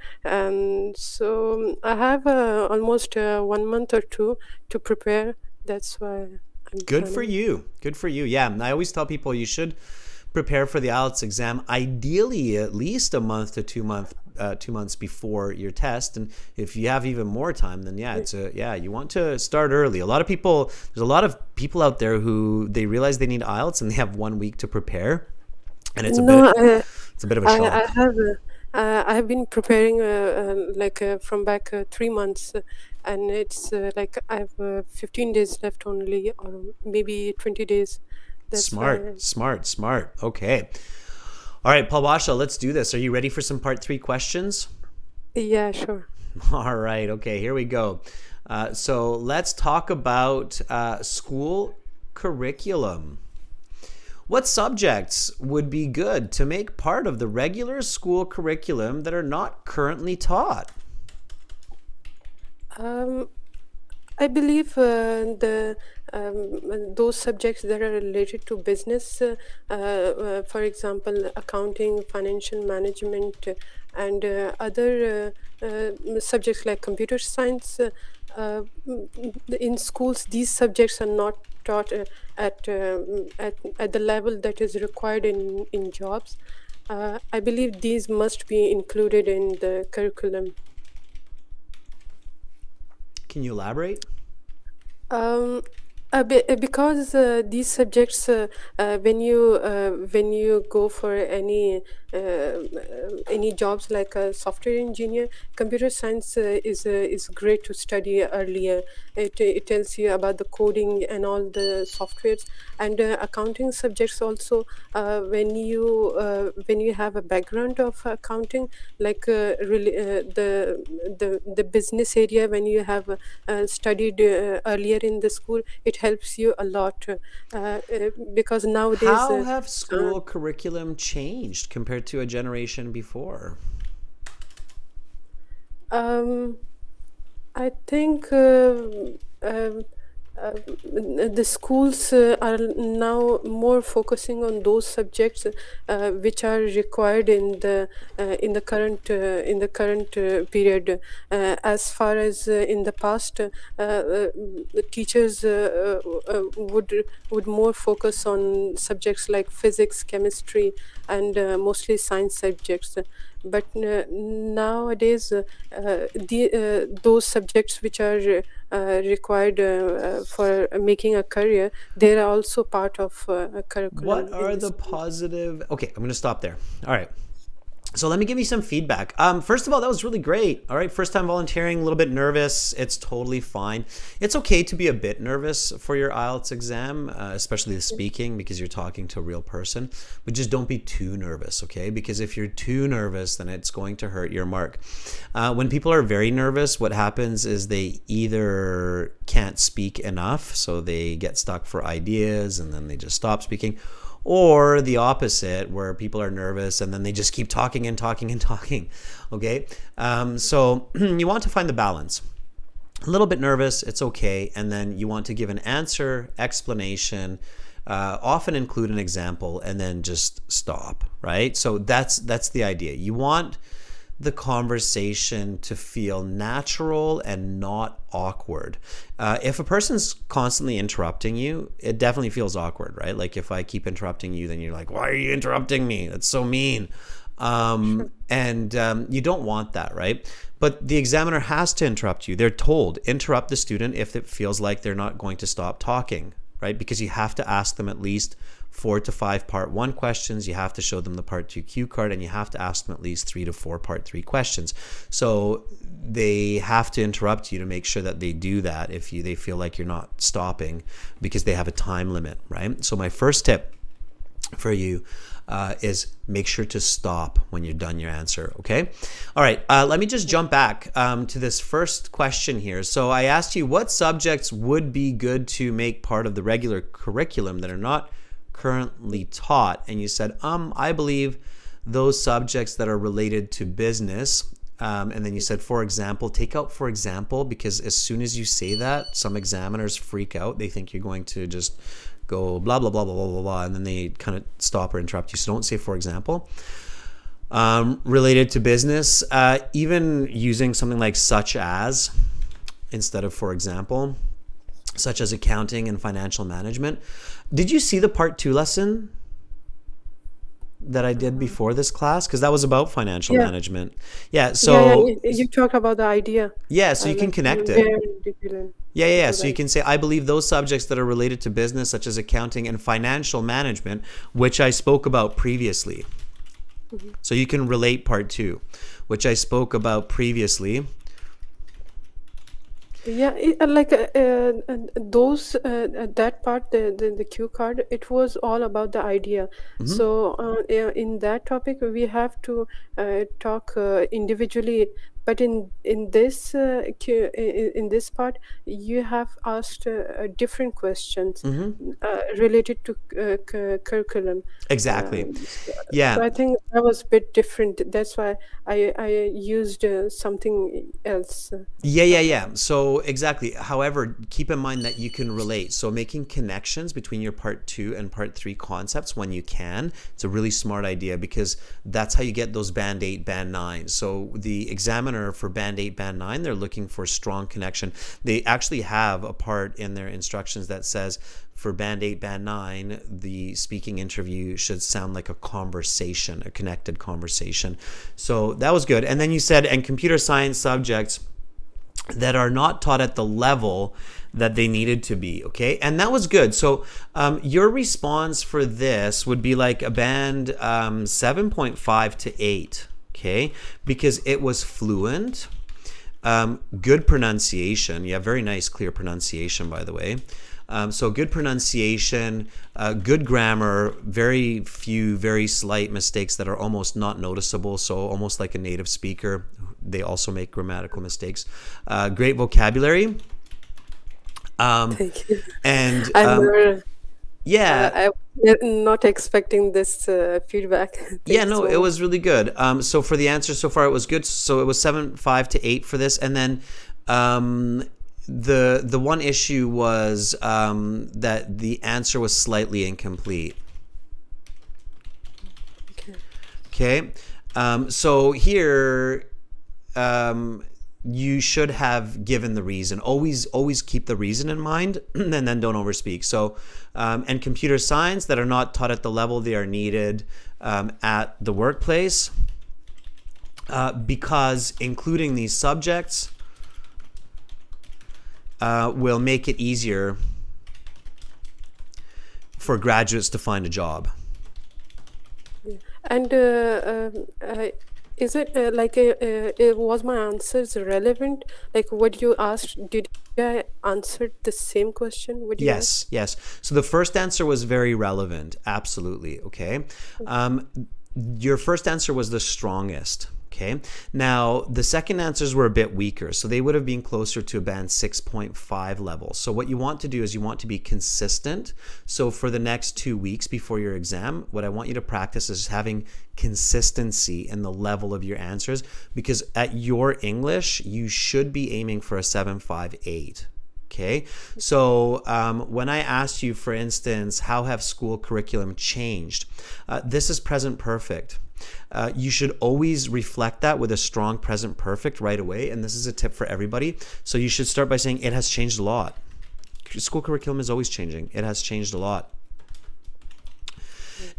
I have almost 1 month or two to prepare. That's why I'm Good for planning. you. Good for you. Yeah, I always tell people you should prepare for the IELTS exam, ideally at least a month to 2 months before your test. And if you have even more time, then you want to start early. There's a lot of people out there who they realize they need IELTS and they have 1 week to prepare, and it's a bit of a shock. I have been preparing from back 3 months, and it's I have 15 days left only, or maybe 20 days. That's Smart. Okay. All right, Palwasha, let's do this. Are you ready for some part 3 questions? Yeah, sure. All right. Okay, here we go. So let's talk about school curriculum. What subjects would be good to make part of the regular school curriculum that are not currently taught? I believe those subjects that are related to business, for example, accounting, financial management, and other subjects like computer science. In schools, these subjects are not taught at the level that is required in jobs. I believe these must be included in the curriculum. Can you elaborate? Because these subjects, when you go for any jobs like a software engineer, computer science is great to study earlier. It tells you about the coding and all the softwares, and accounting subjects also. When you have a background of accounting, like the business area, when you have studied earlier in the school, it helps you a lot, because nowadays How have uh, school curriculum changed compared to a generation before? um, I think the schools are now more focusing on those subjects which are required in the current period. As far as in the past, the teachers would more focus on subjects like physics, chemistry, and mostly science subjects. But nowadays, those subjects which are required for making a career, they are also part of a curriculum What in are the the school. positive? Okay, I'm going to stop there. All right. So let me give you some feedback. First of all, that was really great. All right, first time volunteering, a little bit nervous. It's totally fine. It's okay to be a bit nervous for your IELTS exam, especially the speaking, because you're talking to a real person. But just don't be too nervous, okay? Because if you're too nervous, then it's going to hurt your mark. When people are very nervous, what happens is they either can't speak enough, so they get stuck for ideas and then they just stop speaking, or the opposite, where people are nervous and then they just keep talking and talking and talking. Okay, so you want to find the balance. A little bit nervous, it's okay, and then you want to give an answer, explanation, often include an example, and then just stop. Right? So that's the idea. You want the conversation to feel natural and not awkward. If a person's constantly interrupting you, it definitely feels awkward, right? Like if I keep interrupting you, then you're like, why are you interrupting me? That's so mean. And you don't want that, right? But the examiner has to interrupt you. They're told, interrupt the student if it feels like they're not going to stop talking, right? Because you have to ask them at least 4 to 5 part 1 questions. You have to show them the part 2 cue card, and you have to ask them at least 3 to 4 part 3 questions. So they have to interrupt you to make sure that they do that if they feel like you're not stopping, because they have a time limit, right? So my first tip for you is make sure to stop when you're done your answer, okay? All right, let me just jump back to this first question here. So I asked you what subjects would be good to make part of the regular curriculum that are not currently taught, and you said, I believe those subjects that are related to business. And then you said, for example, take out for example, because as soon as you say that, some examiners freak out. They think you're going to just go blah, blah, blah, blah, blah, blah, blah, and then they kind of stop or interrupt you. So don't say for example. Related to business, even using something like such as instead of for example, such as accounting and financial management. Did you see the part 2 lesson that I did before this class? Because that was about financial Yeah, management. Yeah, yeah. so You talk about the idea, yeah, so you can like connect it. where did you learn Yeah. those So you ideas? can say, I believe those subjects that are related to business, such as accounting and financial management, which I spoke about previously. Mhm. So you can relate part 2, which I spoke about previously. Yeah, those that part, the cue card, it was all about the idea. Mhm. So in that topic, we have to talk individually. But in this part, you have asked different questions Mhm. related to curriculum. Exactly. So Yeah. I think that was a bit different. That's why I used something else. Yeah. So exactly. However, keep in mind that you can relate. So making connections between your part 2 and part 3 concepts when you can, it's a really smart idea, because that's how you get those band 8, band 9. So the examiner for band 8, band 9, they're looking for strong connection. They actually have a part in their instructions that says for band 8, band 9, the speaking interview should sound like a conversation, a connected conversation. So that was good. And then you said, and computer science subjects that are not taught at the level that they needed to be, okay? And that was good. So your response for this would be like a band 7.5 to 8, okay? Because it was fluent, good pronunciation. Yeah, very nice, clear pronunciation, by the way. So good pronunciation, good grammar, very few, very slight mistakes that are almost not noticeable. So almost like a native speaker. They also make grammatical mistakes. Great vocabulary. Thank you. And I was not expecting this feedback. Yeah, Thank you no, so it much. was really good. So for the answer so far, it was good. So it was 7.5 to 8 for this, and then the one issue was that the answer was slightly incomplete. Okay. Okay, so here you should have given the reason. Always keep the reason in mind, and then don't overspeak. So and computer science that are not taught at the level they are needed at the workplace, because including these subjects will make it easier for graduates to find a job. And is it was my answers relevant? Like what you asked, did I answer the same question? What you asked? Yes. So the first answer was very relevant. Absolutely. Okay. Your first answer was the strongest. Okay. Now, the second answers were a bit weaker. So they would have been closer to a band 6.5 level. So what you want to do is you want to be consistent. So for the next 2 weeks before your exam, what I want you to practice is having consistency in the level of your answers, because at your English, you should be aiming for a 7.58. Okay, so when I asked you, for instance, how have school curriculum changed? This is present perfect. You should always reflect that with a strong present perfect right away. And this is a tip for everybody. So you should start by saying it has changed a lot. School curriculum is always changing. It has changed a lot.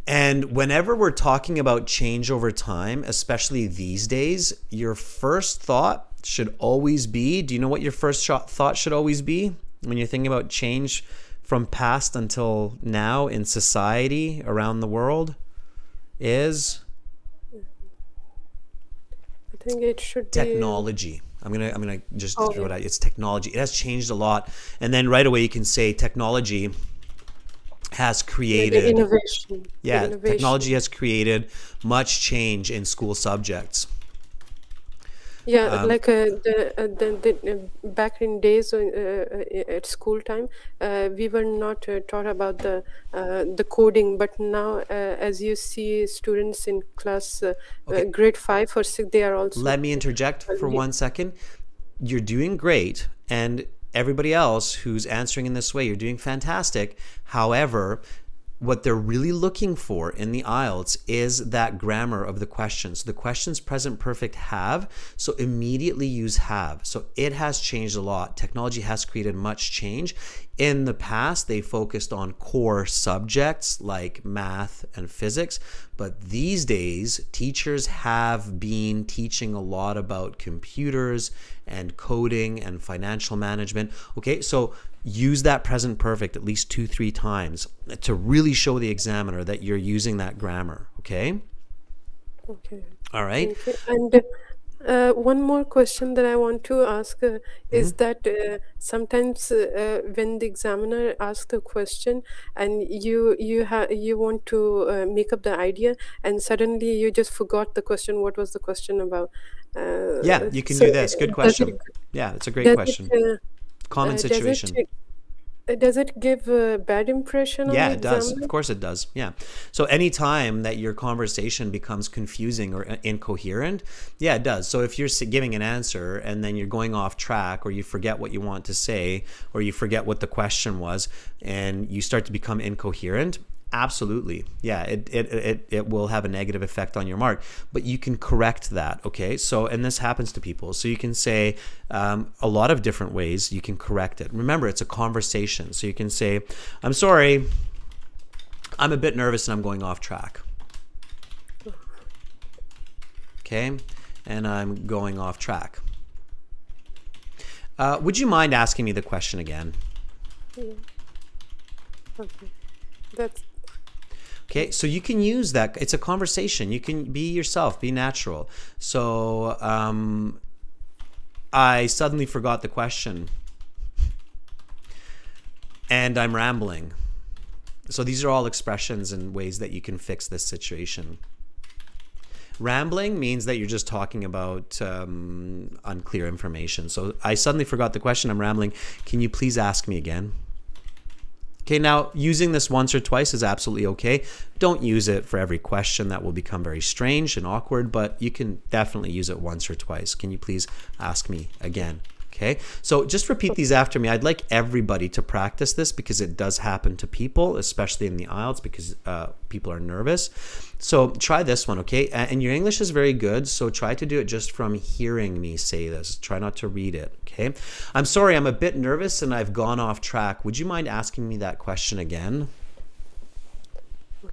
And whenever we're talking about change over time, especially these days, your first thought should always be, do you know what your first thought should always be when you're thinking about change from past until now in society around the world is? I think it should be Technology. I'm gonna just Oh, throw it yeah. out. It's technology. It has changed a lot. And then right away you can say technology has the created innovation. The yeah, innovation. technology has created much change in school subjects. Yeah, like back in days at school time, we were not taught about the coding, but now, as you see, students in class Okay, grade 5 or 6, they are also. let me interject for Yeah. 1 second. You're doing great, and everybody else who's answering in this way, you're doing fantastic. However, what they're really looking for in the IELTS is that grammar of the questions. The questions present perfect have, so immediately use have. So it has changed a lot. Technology has created much change. In the past, they focused on core subjects like math and physics, but these days, teachers have been teaching a lot about computers and coding and financial management. Okay, so use that present perfect at least 2-3 times to really show the examiner that you're using that grammar. Okay, Okay. all right. Thank you. And one more question that I want to ask is that sometimes when the examiner asks a question and you want to make up the idea, and suddenly you just forgot the question. What was the question about? Yeah, you can So do this. Good does it question. Yeah, it's a great does question. it Common does it situation. does it give a bad impression on Yeah, the it does. Of examiner? course it does. Yeah. So anytime that your conversation becomes confusing or incoherent, yeah, it does. So if you're giving an answer and then you're going off track, or you forget what you want to say, or you forget what the question was, and you start to become incoherent, absolutely. Yeah, it will have a negative effect on your mark, but you can correct that. Okay. So, and this happens to people. So you can say a lot of different ways you can correct it. Remember, it's a conversation. So you can say, I'm sorry, I'm a bit nervous and I'm going off track. Okay. And I'm going off track. Would you mind asking me the question again? Yeah. Okay. That's Okay, so you can use that. It's a conversation. You can be yourself, be natural. So I suddenly forgot the question and I'm rambling. So these are all expressions and ways that you can fix this situation. Rambling means that you're just talking about unclear information. So I suddenly forgot the question. I'm rambling. Can you please ask me again? Okay, now using this once or twice is absolutely okay. Don't use it for every question. That will become very strange and awkward, but you can definitely use it once or twice. Can you please ask me again? Okay, so just repeat these after me. I'd like everybody to practice this because it does happen to people, especially in the IELTS, because people are nervous. So try this one, okay? And your English is very good, so try to do it just from hearing me say this. Try not to read it, okay? I'm sorry, I'm a bit nervous and I've gone off track. Would you mind asking me that question again?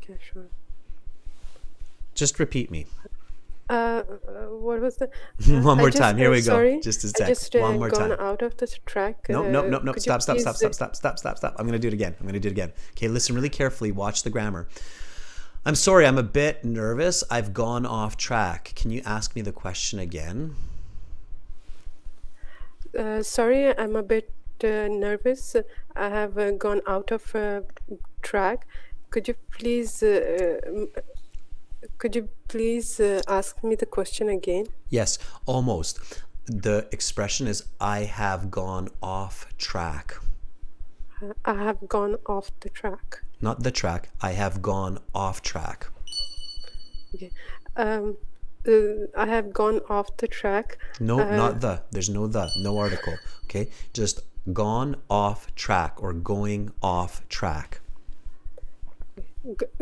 okay, sure. Just repeat me. What was the? One I more just, time. Here we go. Sorry, Just a I sec. just One more gone time. out of the track. No. Could Stop. you please, Stop. I'm going to do it again. Okay, listen really carefully. Watch the grammar. I'm sorry, I'm a bit nervous. I've gone off track. Can you ask me the question again? Sorry, I'm a bit nervous. I have gone out of track. Could you please ask me the question again? Yes, almost. The expression is I have gone off track. I have gone off the track. Not the track. I have gone off track. Okay. I have gone off the track. No, not the. There's no the. No article. Okay? Just gone off track or going off track.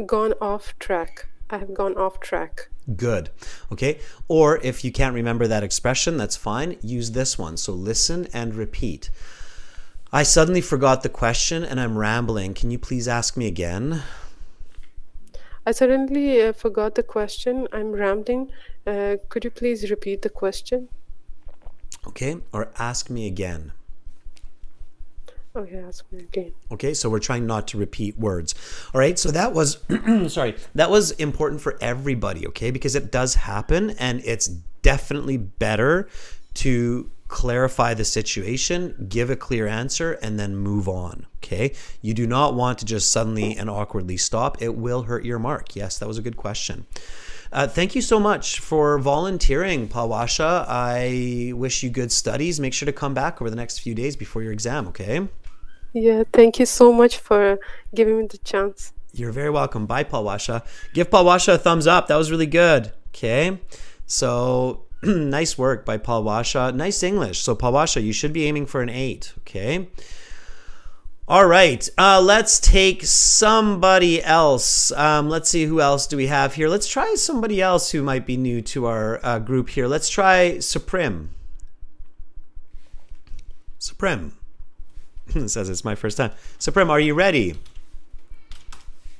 Gone off track. I have gone off track. Good. Okay? Or if you can't remember that expression, that's fine. Use this one. So listen and repeat. I suddenly forgot the question and I'm rambling. Can you please ask me again? I suddenly forgot the question. I'm rambling. Could you please repeat the question? Okay? Or ask me again. Okay, ask me again. Okay, so we're trying not to repeat words. All right, so that was, sorry, that was important for everybody, okay? Because it does happen and it's definitely better to clarify the situation, give a clear answer, and then move on, okay? You do not want to just suddenly and awkwardly stop. It will hurt your mark. Yes, that was a good question. Thank you so much for volunteering, Pawasha. I wish you good studies. Make sure to come back over the next few days before your exam, okay? Yeah, thank you so much for giving me the chance. You're very welcome. Bye, Pawasha. Give Pawasha a thumbs up. That was really good. Okay. So nice work by Pawasha. Nice English. So Pawasha, you should be aiming for an 8. Okay. All right. Let's take somebody else. Let's see, who else do we have here? Let's try somebody else who might be new to our group here. Let's try Supreme. Supreme. It says it's my first time. Supreme, are you ready?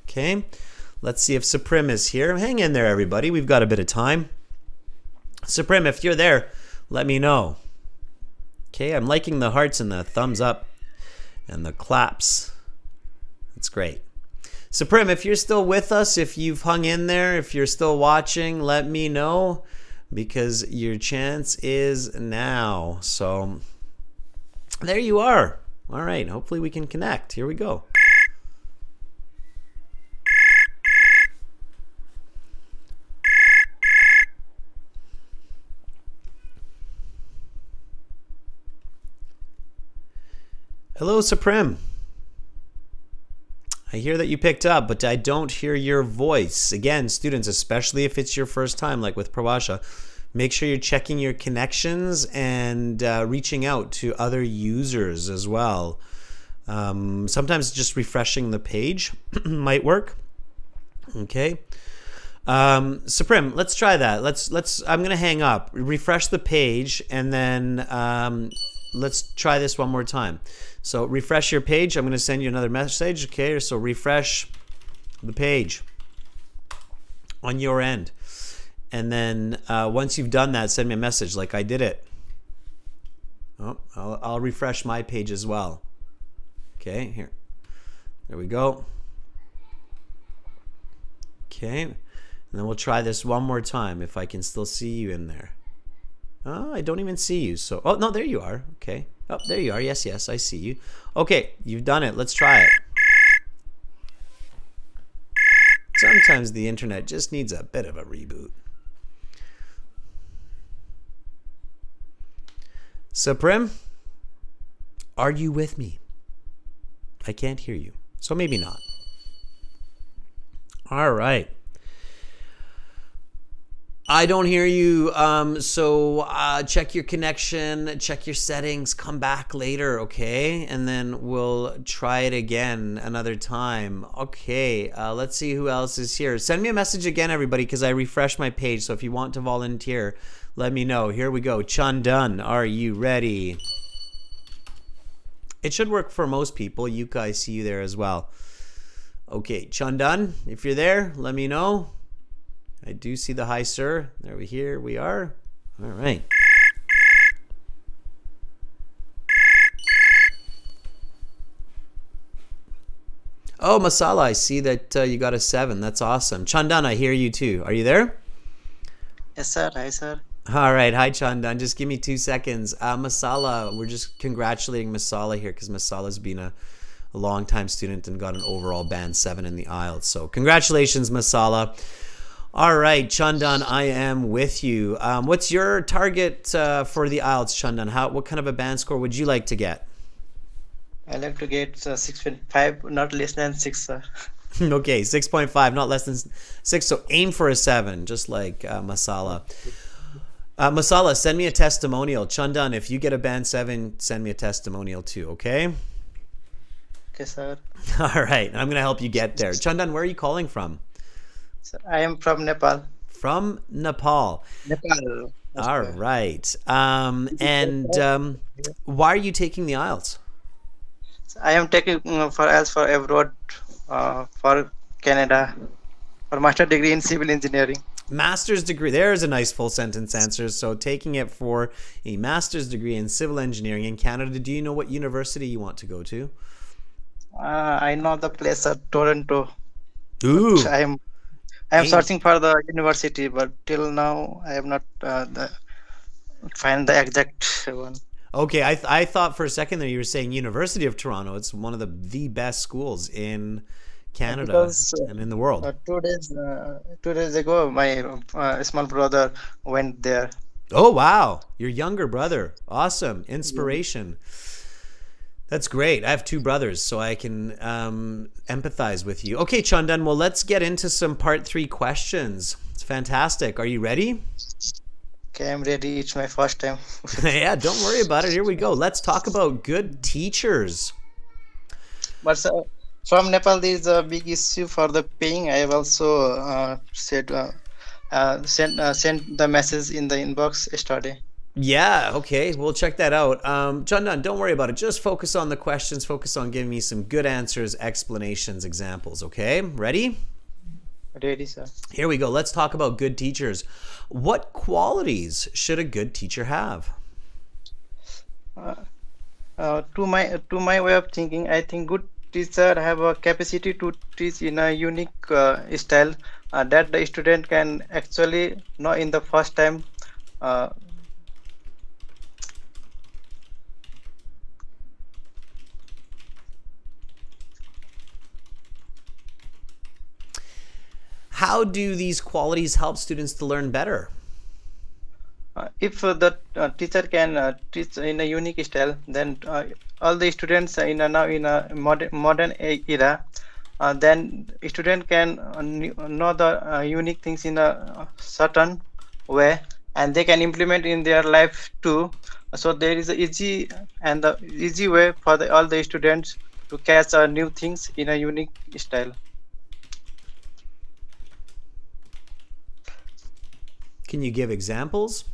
Okay. Let's see if Supreme is here. Hang in there, everybody. We've got a bit of time. Supreme, if you're there, let me know. Okay, I'm liking the hearts and the thumbs up and the claps. That's great. Supreme, if you're still with us, if you've hung in there, if you're still watching, let me know because your chance is now. So there you are. All right, hopefully we can connect. Here we go. Hello, Supreme. I hear that you picked up, but I don't hear your voice. Again, students, especially if it's your first time, like with Pawasha, make sure you're checking your connections and reaching out to other users as well. Sometimes just refreshing the page might work. Okay. Supreme, let's try that. I'm going to hang up, refresh the page, and then let's try this one more time. So refresh your page. I'm going to send you another message. Okay, so refresh the page on your end. And then once you've done that, send me a message like I did it. Oh, I'll refresh my page as well. Okay, here. There we go. Okay, and then we'll try this one more time if I can still see you in there. Oh, I don't even see you. So, oh no, there you are. Okay. Oh, there you are. Yes, yes, I see you. Okay, you've done it. Let's try it. Sometimes the internet just needs a bit of a reboot. Suprim, are you with me? I can't hear you, so maybe not. All right. I don't hear you, so check your connection, check your settings, come back later, okay? And then we'll try it again another time. Okay, let's see who else is here. Send me a message again, everybody, because I refreshed my page, so if you want to volunteer, let me know. Here we go. Chandan, are you ready? It should work for most people. Yuka, I see you there as well. Okay, Chandan, if you're there, let me know. I do see the hi, sir. Here we are. All right. Oh, Masala, I see that you got a 7. That's awesome. Chandan, I hear you too. Are you there? Yes, sir. Hi, sir. All right. Hi, Chandan. Just give me 2 seconds. Masala, we're just congratulating Masala here because Masala's been a long-time student and got an overall band 7 in the IELTS. So congratulations, Masala. All right, Chandan, I am with you. What's your target for the IELTS, Chandan? What kind of a band score would you like to get? I like to get 6.5, not less than 6, sir. Okay, 6.5, not less than 6. So aim for a 7, just like Masala. Masala, send me a testimonial. Chandan, if you get a band 7, send me a testimonial too, okay? Okay, sir. All right, I'm going to help you get there. Chandan, where are you calling from? Sir, I am from Nepal. From Nepal. Nepal. All right. Why are you taking the IELTS? I am taking for IELTS for abroad, for Canada, for master degree in civil engineering. Master's degree. There's a nice full sentence answer. So taking it for a master's degree in civil engineering in Canada. Do you know what university you want to go to? I know the place at Toronto. Ooh. I am searching for the university, but till now I have not find the exact one. Okay, I thought for a second that you were saying University of Toronto. It's one of the best schools in Canada and in the world. 2 days ago, my small brother went there. Oh, wow. Your younger brother. Awesome. Inspiration. That's great. I have 2 brothers, so I can empathize with you. Okay, Chandan, well, let's get into some part 3 questions. It's fantastic. Are you ready? Okay, I'm ready. It's my first time. Yeah, don't worry about it. Here we go. Let's talk about good teachers. But from Nepal, there is a big issue for the paying. I have also sent the message in the inbox yesterday. Yeah, okay. We'll check that out. Chandan, don't worry about it. Just focus on the questions. Focus on giving me some good answers, explanations, examples, okay? Ready? Ready, sir. Here we go. Let's talk about good teachers. What qualities should a good teacher have? To my way of thinking, I think good teacher have a capacity to teach in a unique style that the student can actually know in the first time. How do these qualities help students to learn better? If the teacher can teach in a unique style, then all the students now in a modern era, then student can know the unique things in a certain way, and they can implement in their life too. So there is a easy way for all the students to catch new things in a unique style. Can you give examples?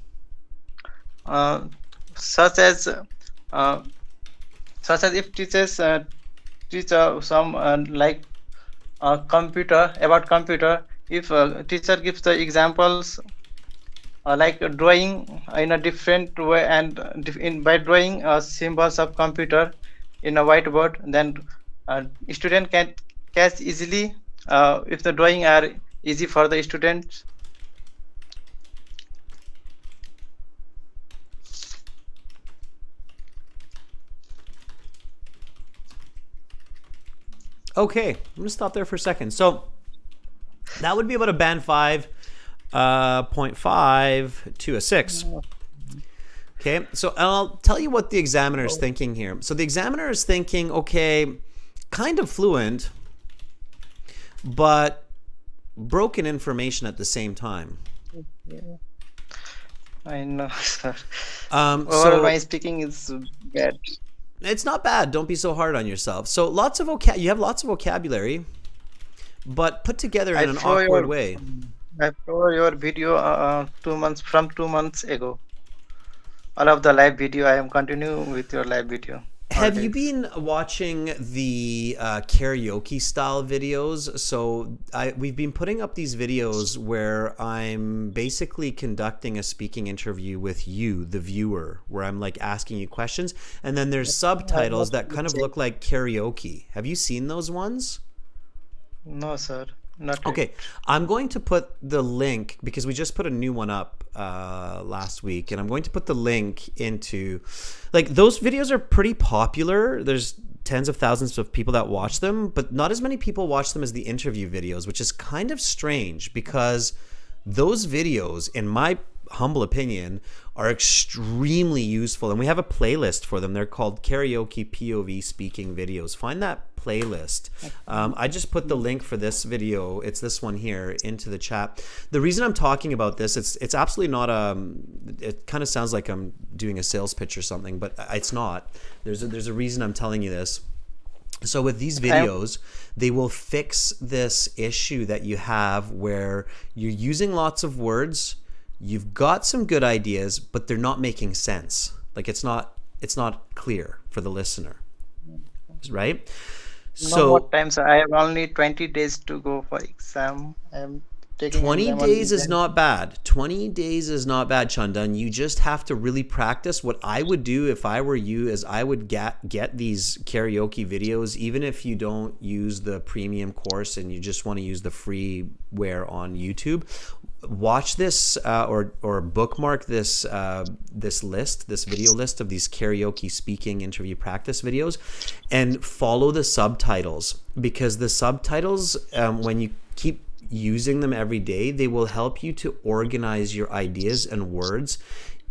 Such as if teachers teach some like computer, if teacher gives the examples like drawing in a different way, and by drawing symbols of computer in a whiteboard, then student can catch easily if the drawing are easy for the students. Okay, I'm gonna stop there for a second. So that would be about a band 5.5 to a 6. Okay, so I'll tell you what the examiner is thinking here. So the examiner is thinking, okay, kind of fluent, but broken information at the same time. I know, sir. So Overall, my speaking is bad. it's not bad. Don't be so hard on yourself. So lots of you have lots of vocabulary, but put together in an awkward way. I saw your video 2 months from 2 months ago. All of the live video, I am continuing with your live video. Have you been watching the karaoke style videos? So we've been putting up these videos where I'm basically conducting a speaking interview with you, the viewer, where I'm like asking you questions, and then there's subtitles that kind of look like karaoke. Have you seen those ones? No, sir. Not yet. Okay, I'm going to put the link because we just put a new one up last week, and I'm going to put the link into, like, those videos are pretty popular. There's tens of thousands of people that watch them, but not as many people watch them as the interview videos, which is kind of strange because those videos, in my humble opinion, are extremely useful, and we have a playlist for them. They're called Karaoke POV Speaking Videos. Find that playlist. I just put the link for this video, it's this one here, into the chat. The reason I'm talking about this, it's absolutely not it kind of sounds like I'm doing a sales pitch or something, but it's not. There's a reason I'm telling you this. So with these videos, they will fix this issue that you have where you're using lots of words, you've got some good ideas, but they're not making sense. Like it's not clear for the listener, right? So what time, sir? I have only 20 days to go for exam. I am taking 20 days is not bad. 20 days is not bad, Chandan. You just have to really practice. What I would do if I were you is I would get these karaoke videos, even if you don't use the premium course and you just want to use the freeware on YouTube. Watch this or bookmark this this video list of these karaoke speaking interview practice videos, and follow the subtitles, because the subtitles, when you keep using them every day, they will help you to organize your ideas and words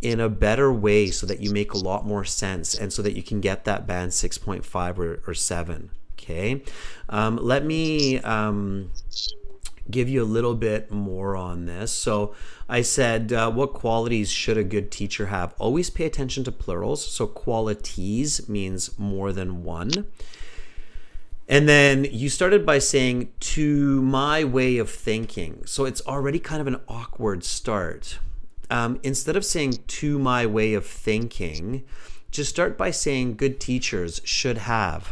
in a better way so that you make a lot more sense, and so that you can get that band 6.5 or 7. Okay, let me give you a little bit more on this. So I said, what qualities should a good teacher have? Always pay attention to plurals. So qualities means more than one. And then you started by saying, to my way of thinking. So it's already kind of an awkward start. Instead of saying to my way of thinking, just start by saying good teachers should have.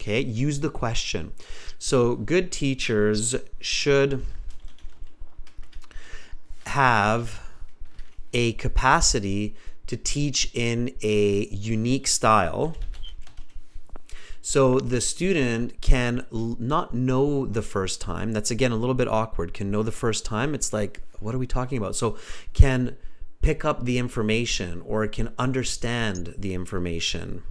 Okay, use the question. So good teachers should have a capacity to teach in a unique style, so the student can not know the first time. That's again a little bit awkward. Can know the first time. It's like, what are we talking about? So can pick up the information, or can understand the information.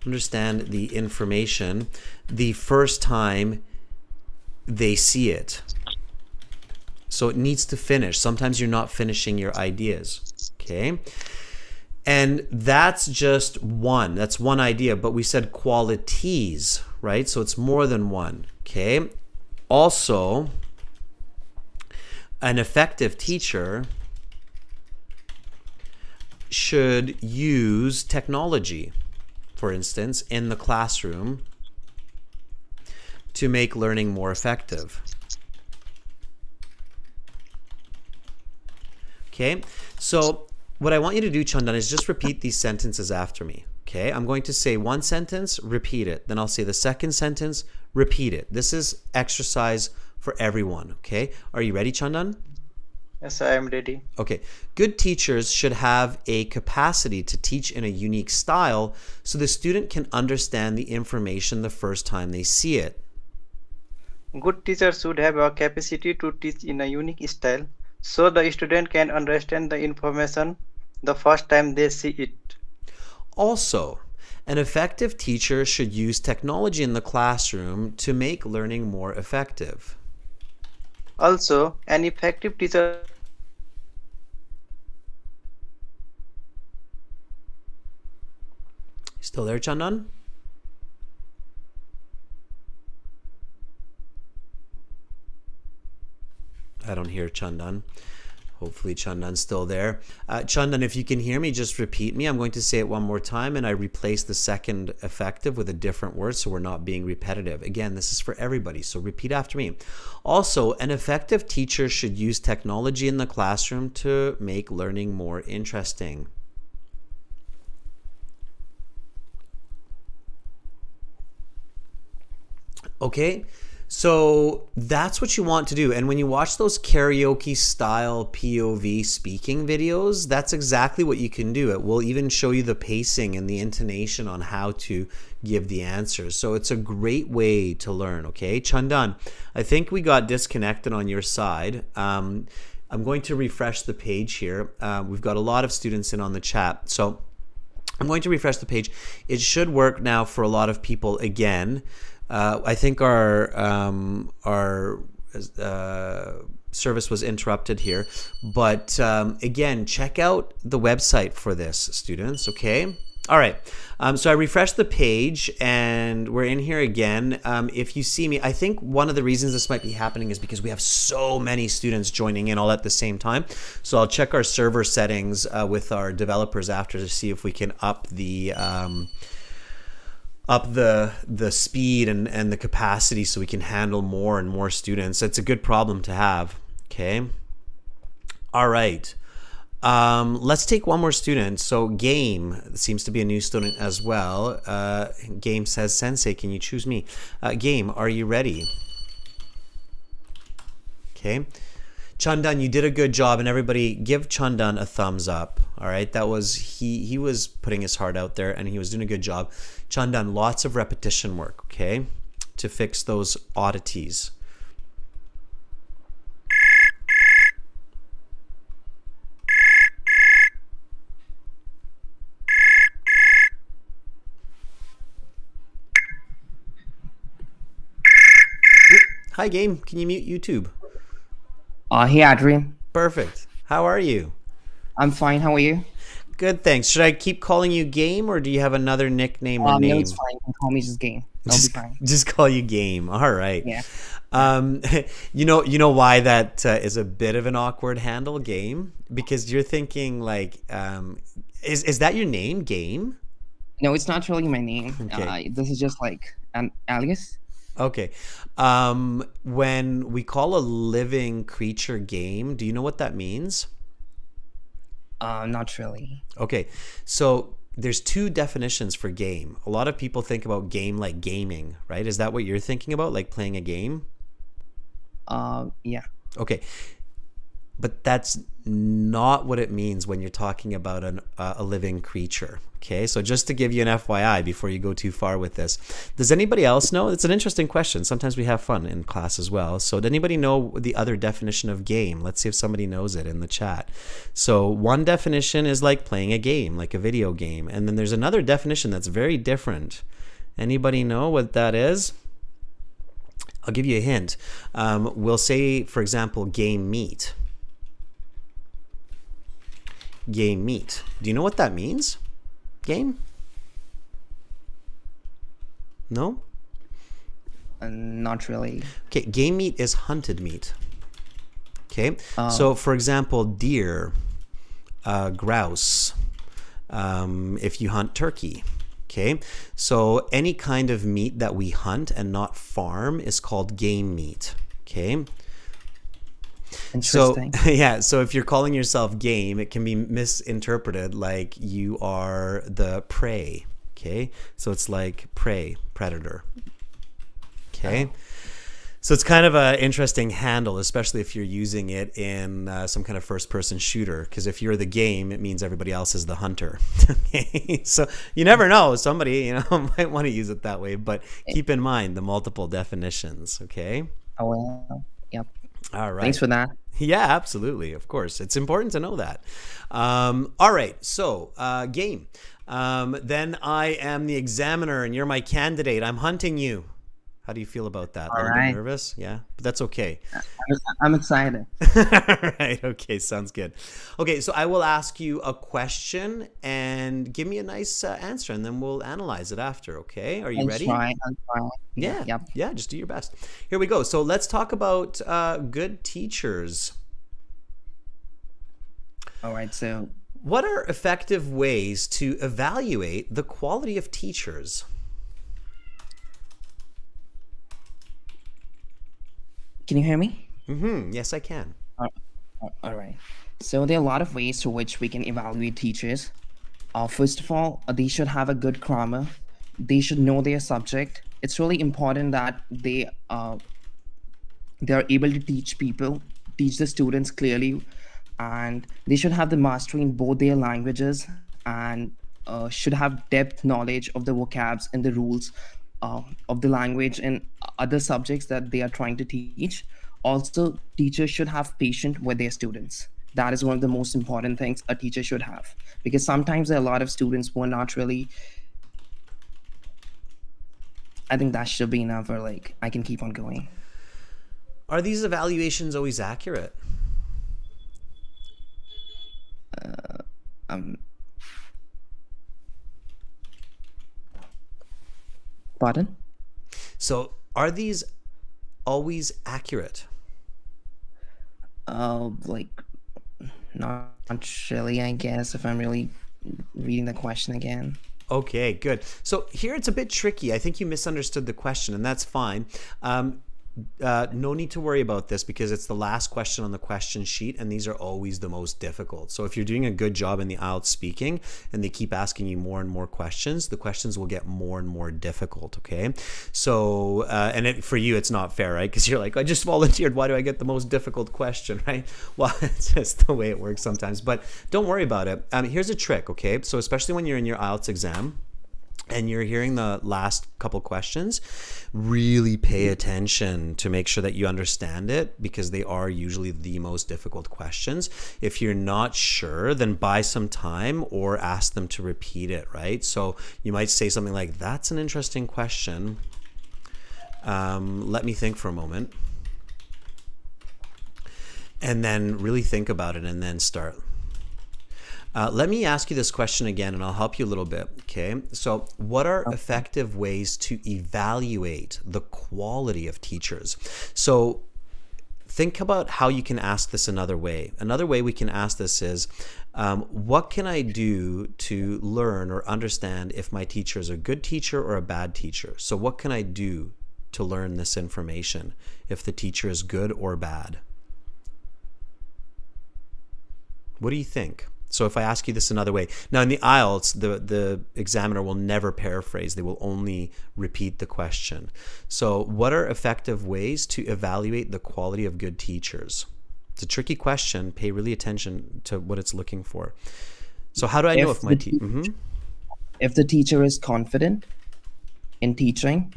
Understand the information the first time they see it. So it needs to finish. Sometimes you're not finishing your ideas. Okay. And that's just one. That's one idea. But we said qualities, right? So it's more than one. Okay. Also, an effective teacher should use technology, for instance, in the classroom to make learning more effective. Okay, so what I want you to do, Chandan, is just repeat these sentences after me. Okay, I'm going to say one sentence, repeat it. Then I'll say the second sentence, repeat it. This is exercise for everyone. Okay, are you ready, Chandan? Yes, I am ready. Okay. Good teachers should have a capacity to teach in a unique style so the student can understand the information the first time they see it. Good teachers should have a capacity to teach in a unique style so the student can understand the information the first time they see it. Also, an effective teacher should use technology in the classroom to make learning more effective. Also, an effective teacher Still there, Chandan? I don't hear Chandan. Hopefully Chandan's still there. Chandan, if you can hear me, just repeat me. I'm going to say it one more time, and I replace the second effective with a different word so we're not being repetitive. Again, this is for everybody, so repeat after me. Also, an effective teacher should use technology in the classroom to make learning more interesting. Okay, so that's what you want to do. And when you watch those karaoke style POV speaking videos, that's exactly what you can do. It will even show you the pacing and the intonation on how to give the answers. So it's a great way to learn, okay? Chandan, I think we got disconnected on your side. I'm going to refresh the page here. We've got a lot of students in on the chat. So I'm going to refresh the page. It should work now for a lot of people again. I think our service was interrupted here, but again, check out the website for this, students. Okay. All right. So I refreshed the page and we're in here again. If you see me, I think one of the reasons this might be happening is because we have so many students joining in all at the same time. So I'll check our server settings with our developers after to see if we can up the speed and the capacity so we can handle more and more students. It's a good problem to have. Okay. All right. Let's take one more student. So Game seems to be a new student as well. Game says, Sensei, can you choose me? Game, are you ready? Okay. Chandan, you did a good job, and everybody give Chandan a thumbs up. All right, that was he was putting his heart out there, and he was doing a good job. Chandan, lots of repetition work, okay, to fix those oddities. Hi, Game. Can you mute YouTube? Hey, Adrian. Perfect. How are you? I'm fine. How are you? Good, thanks. Should I keep calling you Game, or do you have another nickname or name? No, it's fine. You can call me just Game. I'll be fine. Just call you Game. All right. Yeah. You know why that is a bit of an awkward handle, Game? Because you're thinking like, is that your name, Game? No, it's not really my name. Okay. This is just like an alias. Okay. When we call a living creature Game, do you know what that means? Not really. Okay. So there's two definitions for game. A lot of people think about game like gaming, right? Is that what you're thinking about, like playing a game? Yeah. Okay. But that's not what it means when you're talking about a living creature. Okay, so just to give you an FYI before you go too far with this, does anybody else know? It's an interesting question. Sometimes we have fun in class as well. So does anybody know the other definition of game? Let's see if somebody knows it in the chat. So one definition is like playing a game, like a video game. And then there's another definition that's very different. Anybody know what that is? I'll give you a hint. We'll say, for example, game meet. Game meet. Do you know what that means? Game? No? Not really. Okay, game meat is hunted meat. Okay, so for example, deer, grouse, if you hunt turkey. Okay, so any kind of meat that we hunt and not farm is called game meat. Okay. Interesting. So yeah, so if you're calling yourself game, it can be misinterpreted like you are the prey. Okay, so it's like prey, predator. Okay, So it's kind of an interesting handle, especially if you're using it in some kind of first-person shooter. Because if you're the game, it means everybody else is the hunter. Okay? So you never know. Somebody, might want to use it that way. But keep in mind the multiple definitions. Okay. Oh, well, yep. All right. Thanks for that. Yeah, absolutely. Of course, it's important to know that. All right. So game. Then I am the examiner, and you're my candidate. I'm hunting you. How do you feel about that? A little bit nervous? Yeah, but that's okay. I'm excited. All right. Okay. Sounds good. Okay. So I will ask you a question and give me a nice answer, and then we'll analyze it after. Okay. Are you ready? I'll try. Yeah. Yep. Yeah. Just do your best. Here we go. So let's talk about good teachers. All right. So, What are effective ways to evaluate the quality of teachers? can you hear me? Yes, I can. All right. So there are a lot of ways to which we can evaluate teachers. First of all, they should have a good grammar. They should know their subject. It's really important that they are able to teach the students clearly, and they should have the mastery in both their languages, and should have depth knowledge of the vocabs and the rules of the language and other subjects that they are trying to teach. Also, teachers should have patience with their students. That is one of the most important things a teacher should have, because sometimes there are a lot of students who are not really. I think that should be enough, or like I can keep on going. Are these evaluations always accurate? Pardon? So are these always accurate? Like not really, I guess, if I'm really reading the question again. Okay, good. So here it's a bit tricky. I think you misunderstood the question, and that's fine. No need to worry about this because it's the last question on the question sheet, and these are always the most difficult. So if you're doing a good job in the IELTS speaking and they keep asking you more and more questions, the questions will get more and more difficult, okay? So, for you, it's not fair, right? Because you're like, I just volunteered. Why do I get the most difficult question, right? Well, it's just the way it works sometimes. But don't worry about it. Here's a trick, okay? So especially when you're in your IELTS exam, and you're hearing the last couple questions, really pay attention to make sure that you understand it, because they are usually the most difficult questions. If you're not sure, then buy some time or ask them to repeat it, right? So you might say something like, that's an interesting question. Let me think for a moment. And then really think about it and then start. Let me ask you this question again, and I'll help you a little bit, okay? So what are effective ways to evaluate the quality of teachers? So think about how you can ask this another way. Another way we can ask this is, what can I do to learn or understand if my teacher is a good teacher or a bad teacher? So what can I do to learn this information if the teacher is good or bad? What do you think? So if I ask you this another way, now in the IELTS, the examiner will never paraphrase. They will only repeat the question. So what are effective ways to evaluate the quality of good teachers? It's a tricky question. Pay really attention to what it's looking for. So how do I know if my teacher... If the teacher is confident in teaching,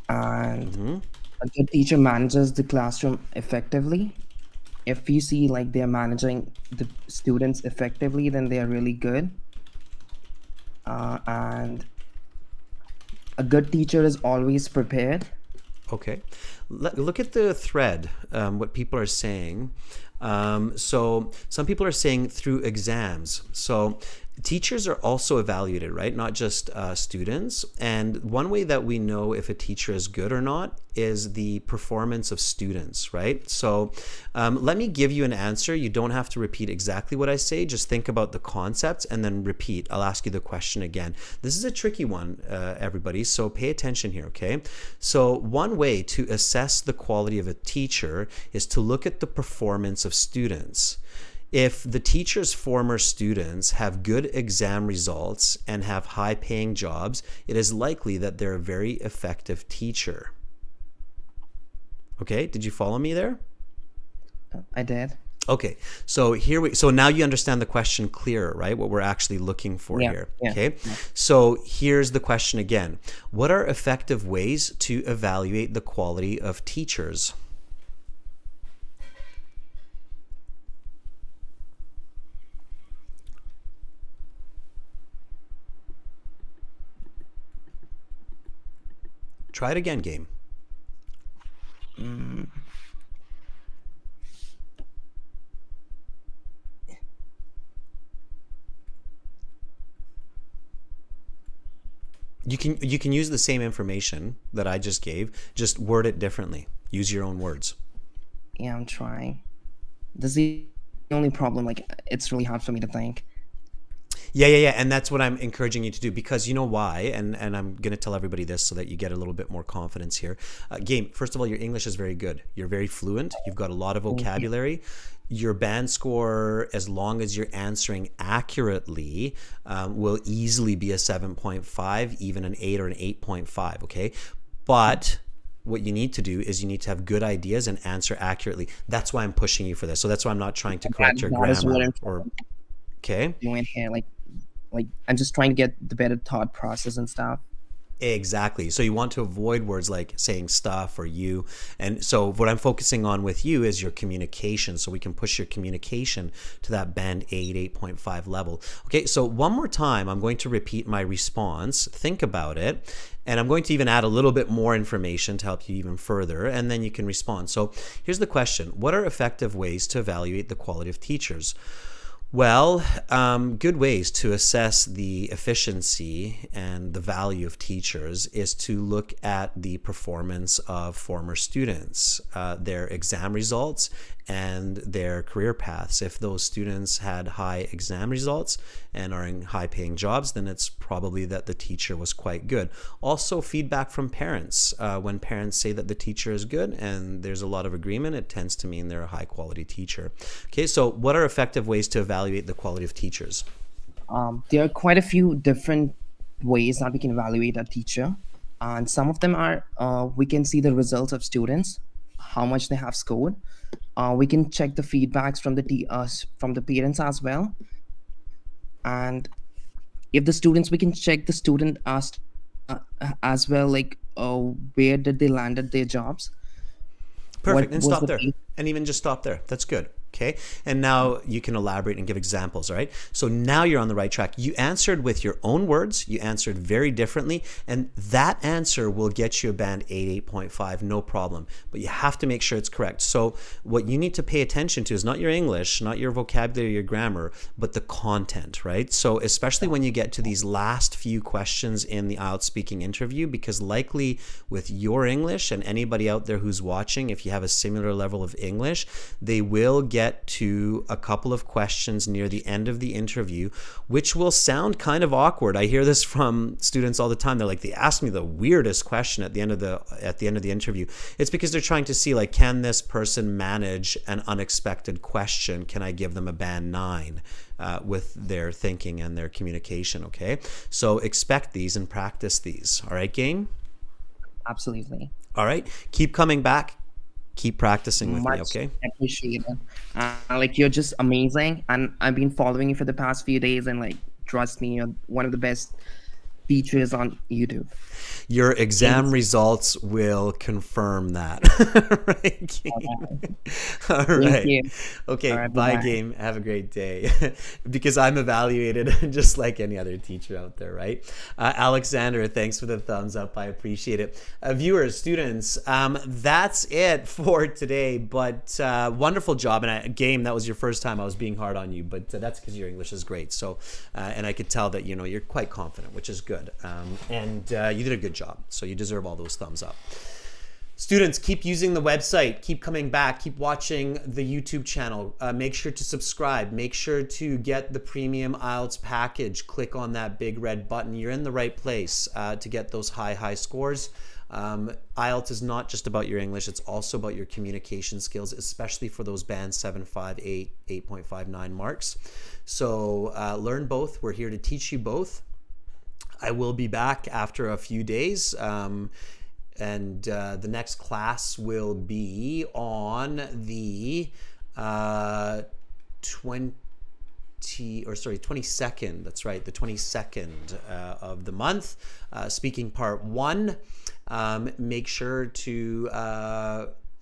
and a good teacher manages the classroom effectively, if you see like they're managing the students effectively, then they are really good. And a good teacher is always prepared. Okay. Look at the thread, what people are saying. So some people are saying through exams. So teachers are also evaluated, right? Not just students. And one way that we know if a teacher is good or not is the performance of students, right? So let me give you an answer. You don't have to repeat exactly what I say. Just think about the concepts and then repeat. I'll ask you the question again. This is a tricky one, everybody. So pay attention here, okay? So one way to assess the quality of a teacher is to look at the performance of students. If the teacher's former students have good exam results and have high-paying jobs, it is likely that they're a very effective teacher. Okay, did you follow me there? I did. Okay, so now you understand the question clearer, right? What we're actually looking for Yeah, here. yeah, Okay, yeah. so here's the question again. What are effective ways to evaluate the quality of teachers? Try it again, game. You can use the same information that I just gave, just word it differently. Use your own words. Yeah, I'm trying. This is the only problem. Like, it's really hard for me to think. Yeah. And that's what I'm encouraging you to do, because you know why, and I'm going to tell everybody this so that you get a little bit more confidence here. Game, first of all, your English is very good. You're very fluent. You've got a lot of vocabulary. Your band score, as long as you're answering accurately, will easily be a 7.5, even an 8 or an 8.5, okay? But what you need to do is you need to have good ideas and answer accurately. That's why I'm pushing you for this. So that's why I'm not trying to correct your That is what grammar I'm okay? doing here. Like I'm just trying to get the better thought process and stuff. Exactly. So you want to avoid words like saying stuff or you. And so what I'm focusing on with you is your communication, so we can push your communication to that band 8, 8.5 level. Okay, so one more time, I'm going to repeat my response. Think about it. And I'm going to even add a little bit more information to help you even further, and then you can respond. So here's the question. What are effective ways to evaluate the quality of teachers? Well, good ways to assess the efficiency and the value of teachers is to look at the performance of former students, their exam results, and their career paths. If those students had high exam results and are in high-paying jobs, then it's probably that the teacher was quite good. Also, feedback from parents. When parents say that the teacher is good and there's a lot of agreement, it tends to mean they're a high-quality teacher. Okay, so what are effective ways to evaluate the quality of teachers? There are quite a few different ways that we can evaluate a teacher, and some of them are we can see the results of students, how much they have scored. We can check the feedbacks from the parents as well, and if the students, we can check the student as well, like where did they land at their jobs. Perfect. What And was stop the there. And even just stop there. That's good. Okay. And now you can elaborate and give examples. All right. So now you're on the right track. You answered with your own words. You answered very differently. And that answer will get you a band 8, 8.5, no problem. But you have to make sure it's correct. So what you need to pay attention to is not your English, not your vocabulary, your grammar, but the content, right? So especially when you get to these last few questions in the IELTS speaking interview, because likely with your English and anybody out there who's watching, if you have a similar level of English, they will get to a couple of questions near the end of the interview, which will sound kind of awkward. I hear this from students all the time. They're like, they ask me the weirdest question at the end of the interview. It's because they're trying to see, like, can this person manage an unexpected question? Can I give them a band 9 with their thinking and their communication? Okay, so expect these and practice these. All right, game? Absolutely. All right, keep coming back. Keep practicing with me, okay? Appreciated. Like, you're just amazing, and I've been following you for the past few days, and like, trust me, you're one of the best teachers on YouTube. Your exam results will confirm that. Right, Game? All right. you. Okay, All right, bye, bye-bye. Game. Have a great day. Because I'm evaluated just like any other teacher out there, right? Alexander, thanks for the thumbs up. I appreciate it. Viewers, students, that's it for today. But wonderful job. And Game, that was your first time I was being hard on you, but that's because your English is great. So, and I could tell that, you're quite confident, which is good. And you did a good job. So you deserve all those thumbs up. Students, keep using the website, keep coming back, keep watching the YouTube channel. Make sure to subscribe. Make sure to get the premium IELTS package. Click on that big red button. You're in the right place to get those high scores. IELTS is not just about your English, it's also about your communication skills, especially for those band 7.5, 8, 8.59 marks. So learn both. We're here to teach you both. I will be back after a few days. and the next class will be on the 22nd. That's right, the 22nd of the month. Speaking part 1. Make sure to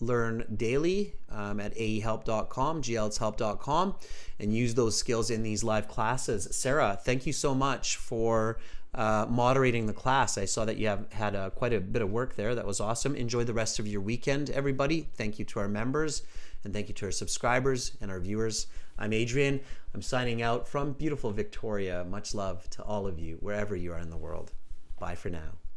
learn daily at aehelp.com, glshelp.com, and use those skills in these live classes. Sarah, thank you so much for moderating the class. I saw that you have had quite a bit of work there. That was awesome. Enjoy the rest of your weekend, everybody. Thank you to our members, and thank you to our subscribers and our viewers. I'm Adrian. I'm signing out from beautiful Victoria. Much love to all of you, wherever you are in the world. Bye for now.